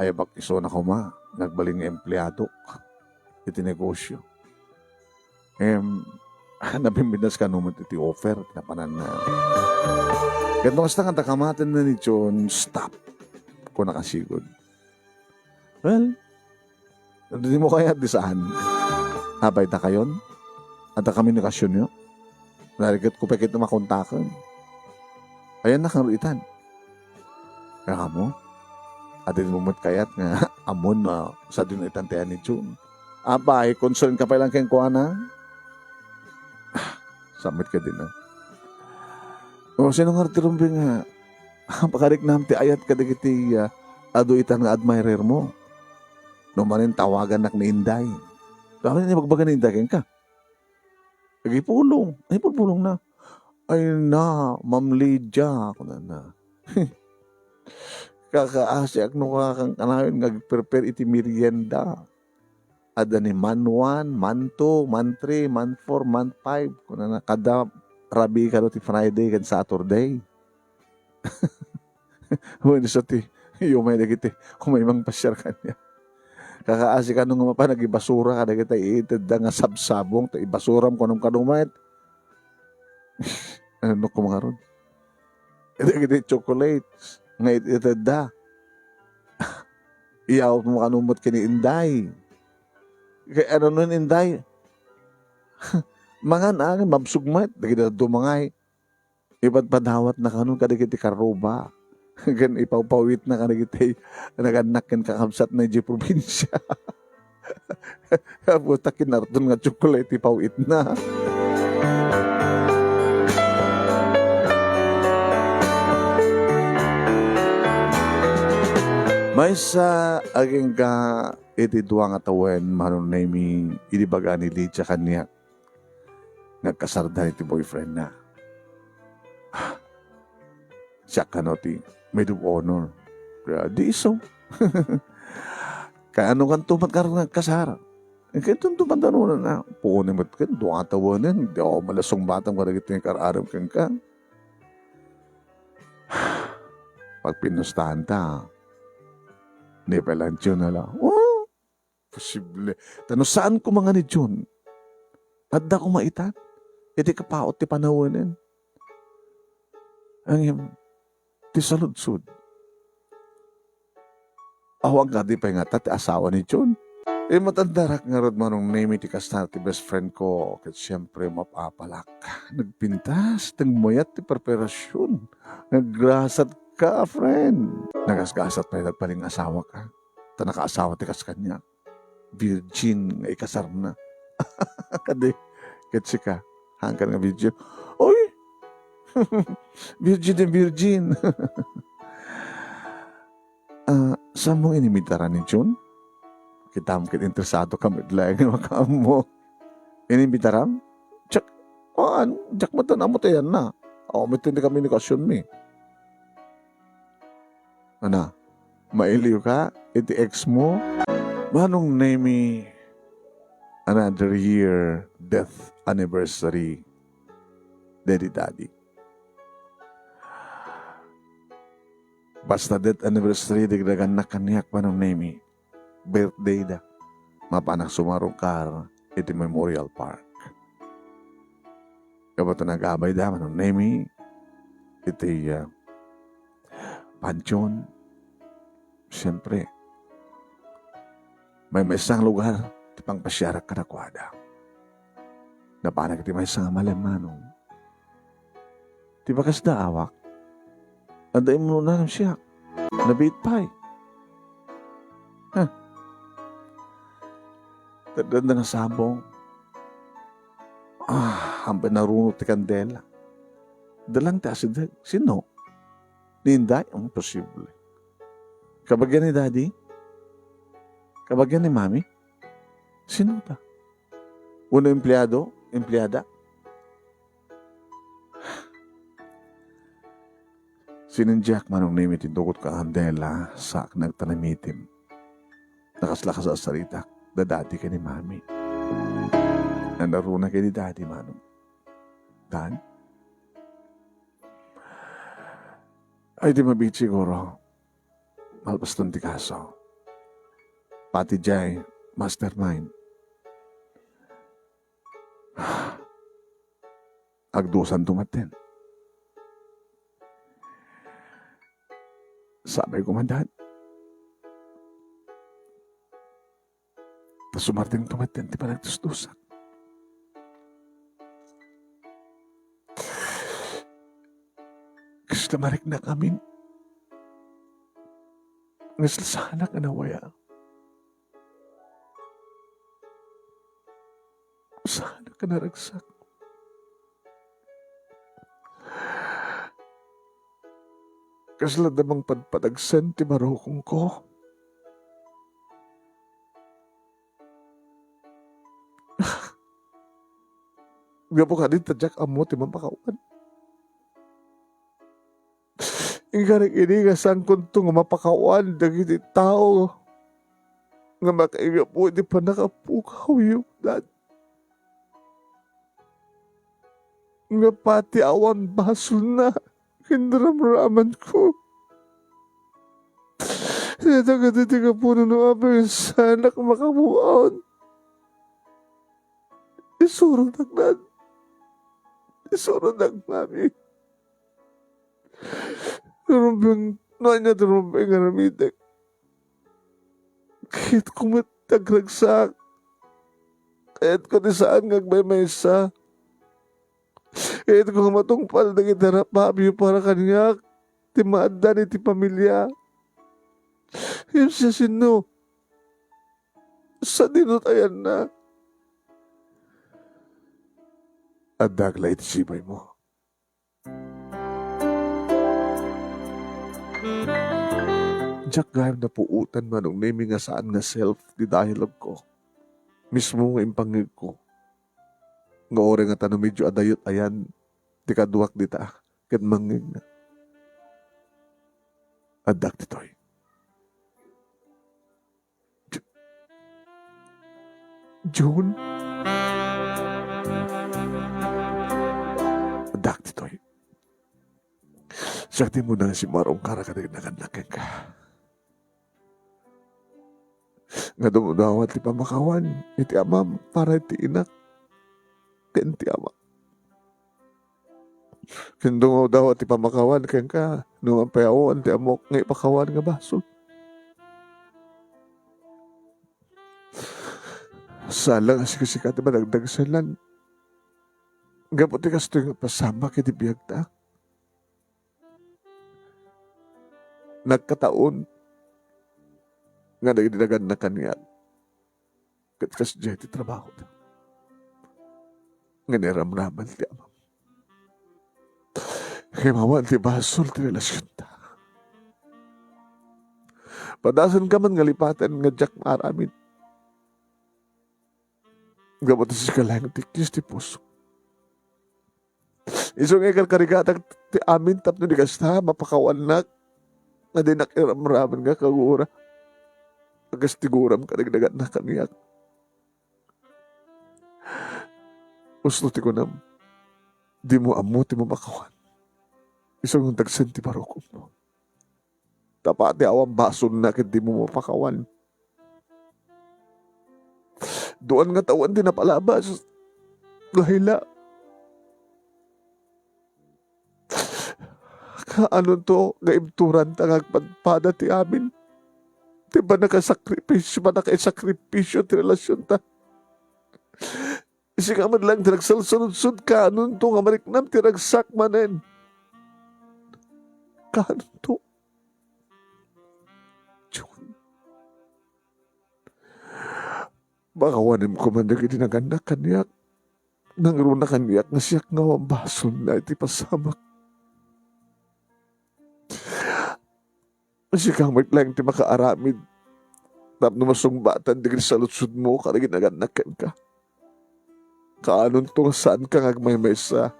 Ay bak iso na ko ma, nagbaling nga empleyado, iti negosyo. Nabimbinas ka naman iti offer, napanan na. Kaya nung hasta nga takamatan na ni John, stop ko nakasigod. Well, hindi mo kaya di saan. Habay na kayon, at ang komunikasyon nyo, narigat ko pekit na makontakan. Ayan na kang ruitan. Kaya mo, at din mo kayat nga amon na sa dinaitantean ni June. Abay, concern ka pa lang kayong kuha na. Samit ka din na. O sino nga tirumbing nga, pakarik naman ti ayat ka digiti ado itan nga admirer mo. No manin tawagan nak ni Inday. Dami na magbaga ni Inday ka. Ay pulong na. Ay na, Ma'am Lydia. Ako na. Kakaasyak no ka kang kanawin nag-prepare iti merienda. Ada ni man 1, man 2, man 3, man 4, man 5. Kung na kada rabi ka ti Friday kan Saturday. Huwag sa ti, yung may nagiti, kung may mang pasyar ka niya. Kakaasik ka nung mapa, nagibasura ka, nagita iitid da nga sabsabong, ibasuram ko nung kanumayat. Ano ko mga ron? Nagita chocolates, nga itid da. Iyaw mo kanumot kini Inday. Kaya ano nun Inday? Mga naangin, mabsugmat, nagita dumangay. Iba't padawat na kanun, kadagiti karoba. Gan ipawpawit na kanagitay naganak kan kakabsat na di probinsya. Buta kinarton nga chocolate ipawit na. May sa aging ka iti duwa nga tawen manon nami inibaga ni Lydia kanya nagkasarda iti boyfriend na. Siya ka no ti maid of honor. Kaya di iso. Kaya ano kan tumat karoon ng kasara. Kaya itong tumandarunan na. Pukunin mo ka, doon ka tawanan. Hindi ako malasong batang maragit ng kararam kang ka. Pag pinustahan ta, hindi pa lang John na lang. Oh, posible. Tano saan ko mga ni John? Adda ko maitan. Hindi ka paot ti panawanan. Ang ti saludsud. Awang ka di pa nga ti asawa ni John. Matandarak nga rod manong name ti kastar ti best friend ko. Kat siyempre mapapalak. Nagpintas, nagmayat ti preparasyon. Naggrasat ka, friend. Nagasgasat pa yung nagpaling asawa ka. Ta nakaasawa ti kas kanya. Virgin nga ikasar na. Kadi, ketsi ka. Hangkan nga virgin. Oy! Virgin. Saan mo inimitaran ni June? Kita mo interesado ka midlay ng makam mo. Inimitaran? Tsak, tsak mo tanong mo tayan na. May tindi komunikasyon mi. Ano? Mailiw ka? Iti ex mo? Manong name another year death anniversary daddy. Basta death anniversary digdagan na kaniyak pa ng name birthday da. Mapanak sumarong kar iti Memorial Park. Kabato nag-abay da manong name iti pansyon. Siyempre, may isang lugar iti pang pasyarak ka na kwada. Napanag iti may isang malamanong. Ti bakas da awak. Anday mo na siya. Nabit pa eh. Tadanda na sabong. Ang pinarunot ti kandela. Dalang ti asid. Sino? Ni Inday? Imposible. Kabagyan ni Daddy? Kabagyan ni Mami? Sino ta? Uno empleyado? Empleyada? Sinindyak manong nimit indukot ka andela sa nagtanamitim. Nakaslakas sa sarita, dadati ka ni Mami. Nandaruna ka ni Daddy manong. Dan? Ay di mabit siguro. Malpas doon ti kaso. pati jay mastermind. Agdusan tumaten. Sabi ko, mandan. Sumarting tumaten, di pa nagtusdusan. Kasi namarik na kami. Naslasana ka na waya. Sana ka naragsak. Kasla namang padpadagsan ti marokong ko. Gapo ka din tadyak amo ti mapakawan. Ingarik ini nga sangkon to nga mapakawan dagiti tao nga makaiga po di pa nakapukaw yung dad. Nga pati awan basol na kinramraman ko. Sinatagad-tiga po na naman sana ka makabuaon. Isurong nagnad. Isurong nagmami. Rumbing, nanya na rumbing nga namitek. Kahit kumatagragsak. Kahit ko di saan ngagmay sa. Kahit ko matungpal na gitarap mabyo para kanyak. Ti maadan iti pamilya. Yung siya sino. Sa dinutayan na. At daglay iti sibay mo. Diyak gayam na puutan manong name nga saan nga self di dialogue ko. Mismo nga impangig ko. Nga ore nga tanong medyo adayot ayan di kaduwak dita. Kat mangig na. Adak ditoy. June? Adak ditoy. Sakti mo na si Marong karakadag-naganakin ka. Nga dumudawat ti pamakawan, iti amam para iti inak, iti ama. Kendo daw ti pamakawan, kaya ka, numampayawan ti amok, nga ipakawan nga baso. Salang asikasikat ti madagdag salan. Gapot ti kasto yung pasama kiti biyag ta. Nagkataon nga nagdinagan na kanya katkas dyan ti trabaho na. Nga niramraman ti amam. Kaya mawan ti basol ti relasyon ta. Padasan ka man nga lipatan nga jak maramid. Gamot si kalang tikis ti puso. Isong ikal karigatag ti amin tapno di kasta mapakawanak nga di nakiramraman nga kagura. Agas tiguram kadagdagan na kaniyak. Uslo ti ko nam, di mo amo ti mo makawan. Isong tagsan ti barokom mo. Tapati awang bason na kit di mo mapakawan. Doon nga tawan din napalabas. Gahila. Kaano to, gaibturan tangag padpada ti amin. Di ba nakasakripisyo, ba nakasakripisyo ti relasyon ta? Isi ka man lang ti nagsalsunod-sud kaano to nga mariknam ti ragsak manen. Kaano to? June. Baka wanim ko man naging dinaganak kanyak. Nangruna kanyak nga siyak nga wambason na iti pasamak. Kasi kang may lang ti makaaramid. Tap numasungbatan digil sa lutsud mo karagin naganakan ka. Kaanon to nga saan ka ngagmaymaysa.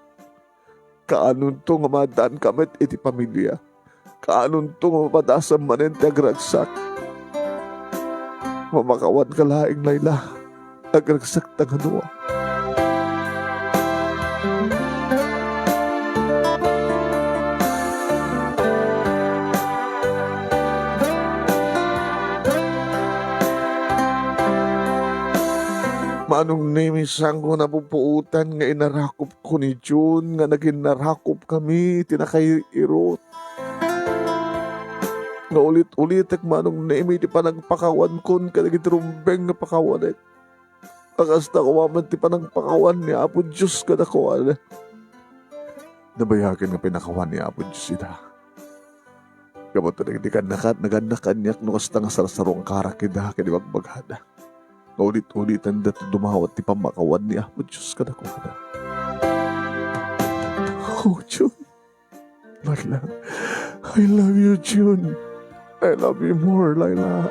Kaanon to nga madaan kamet iti pamilya. Kaanon to nga mapadasam manen ti agragsak. Mamakawan ka laing layla. Agragsak tanganua. Manong name isang ko napupuutan nga inarakop ko ni June nga naging narakop kami tinakay irot. Nga ulit-ulit ak manong name di pa nagpakawan kon kanagitrumbeng nga pakawan Akas na kumaman ti pa nagpakawan ni Apo Diyos ka nakuan. Nabayakin nga pinakawan ni Apo Diyos ita. Kapag ito naganakan niyak no kasta nga sarasarong karakida kani magbaghada. Ulit-ulitan dati dumawat ti pamakawan ni Apo Diyos ka nakuan. Oh, June. Laila, I love you, June. I love you more, Laila.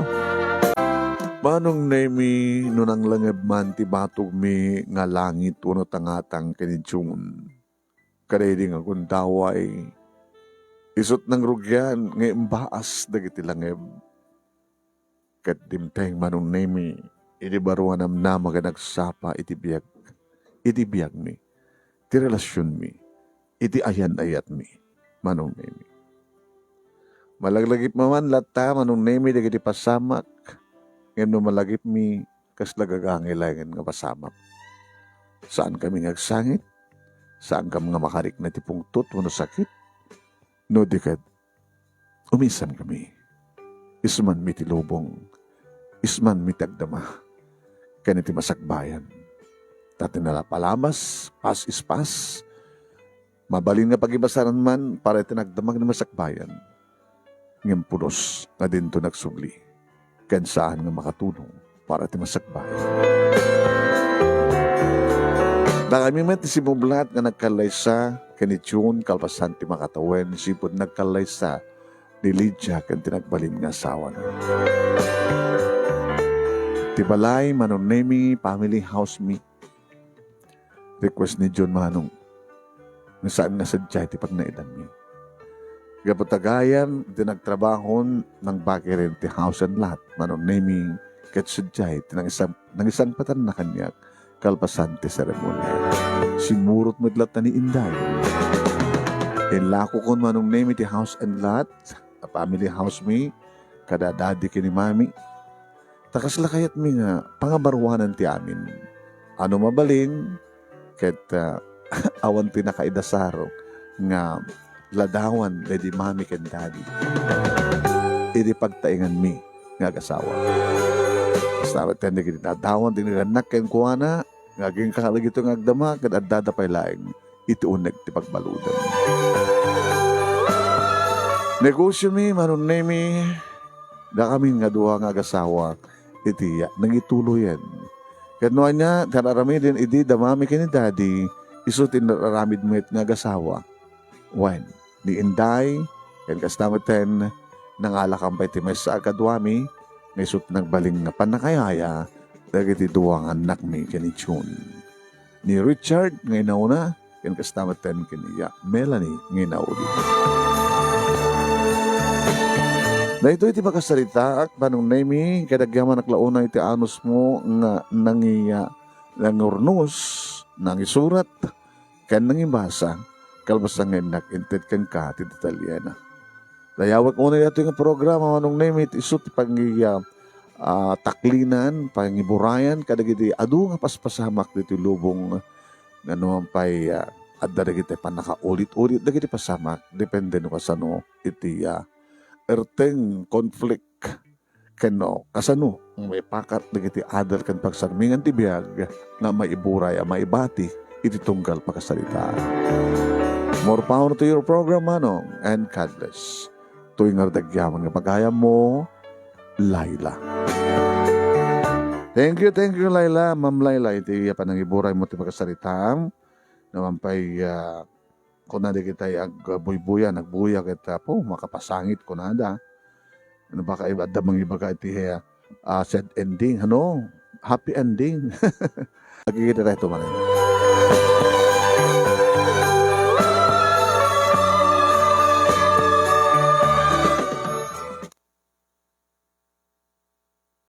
Manong nemi nunang langeb man ti batog mi nga langit uno tangatang kani June. Kadaydi nga kundaway. Isot ng rugyan nga imbaas dagiti langeb. Kat dimteng manong nemi iti baruanam na maganagsapa iti biyag. Iti biyag mi. Ti relasyon mi. Iti ayan-ayat mi. Manong nemi. Malaglagip maman lata manong nemi dagiti pasamak. Ngayon no malagip mi kas lagagangilangan nga pasamak. Saan kami ngagsangit? Saan kami nga makarik na tipungtot wano sakit? No dikad, umisan kami. Isman mi tilubong, isman mi tagdama. Kaniti masakbayan. Tati nalapalamas, pas is pas. Mabalin nga pagibasaran man para itinagdamag na masakbayan. Ngayon pulos nga dinto nagsugli. Kansaan nga makatulong para ti masakbayan. Na kami man ti simublat nga nagkalaysa kani June kalpasan ti makatawen sipod nagkalaysa ni Lydia kan tinagbalin nga asawa na. Ti balay manong nemi family house meet. Request ni June manong nga saan nga sadya ti pagnaidan mi. Gapotagayan ti nagtrabahon ng bakirin ti house and lot manong nemi ket sadya ti nang isang patan na kanyak kalpasan ti seremonya. Simurot medlat ni Inday. Ilako kon manong name iti house and lot, a family house mi, kada daddy kini mami. Takas lakayat mi nga pangabarwanan ti amin. Ano mabalin, ket awan ti nakaidasaro nga ladawan lady mami ken daddy. Iti pagtaingan mi nga kasawa. Basta tende kiti nadawan ti nganak ken kuana, ngaging kakalag ito ng agdama, kad adada pa'y laing, ituunag ti pagbaludan. Negosyo mi, manong nemi, da kami nga duha nga agasawa, itiya, nang itulo yan. Kanuan niya, kararami din, idi, damami kini daddy, isutin nararamid mo nga agasawa. When, ni Inday, yan kastamatan, nangalakampay ti may sa agadwami, may isut nagbaling nga panakayaya, dagiti duwang anak mi kani June. Ni Richard ngay nauna, ken kastamatan kaniya Melanie ngay nauli. Na ito iti makasarita ak manong nemi kadagyaman naklauna iti anos mo nga nangiya nangurnos nangisurat ken nangibasa kalbasa nga nakinted ken ka ti Italiana. Dayawak una ito nga programa manong nemi iti isut pangiya taklinan, pangiburayan, kadagiti adu nga paspasamak dito lubong nga naman pa'y at dagiti panakaulit-ulit, dagiti pasamak, depende no kasano iti erteng conflict kano, kasano may pakat dagiti adal kan pagsarmingan ti biyag nga maiburay, maibati, iti tunggal pagkasalita. More power to your program, manong, and God bless. Tuwing ardagyaman nga pagayam mo, Laila. Thank you, Laila. Ma'am Laila, iti panangiburay mo ti pagkasalita. Naman pa'y kunada kita agbuy-buya, nagbuya kita po, makapasangit kunada. Ano ba kayo, adamang iba ka iti sad ending, ano? Happy ending. Nagkikita tayo tumanin.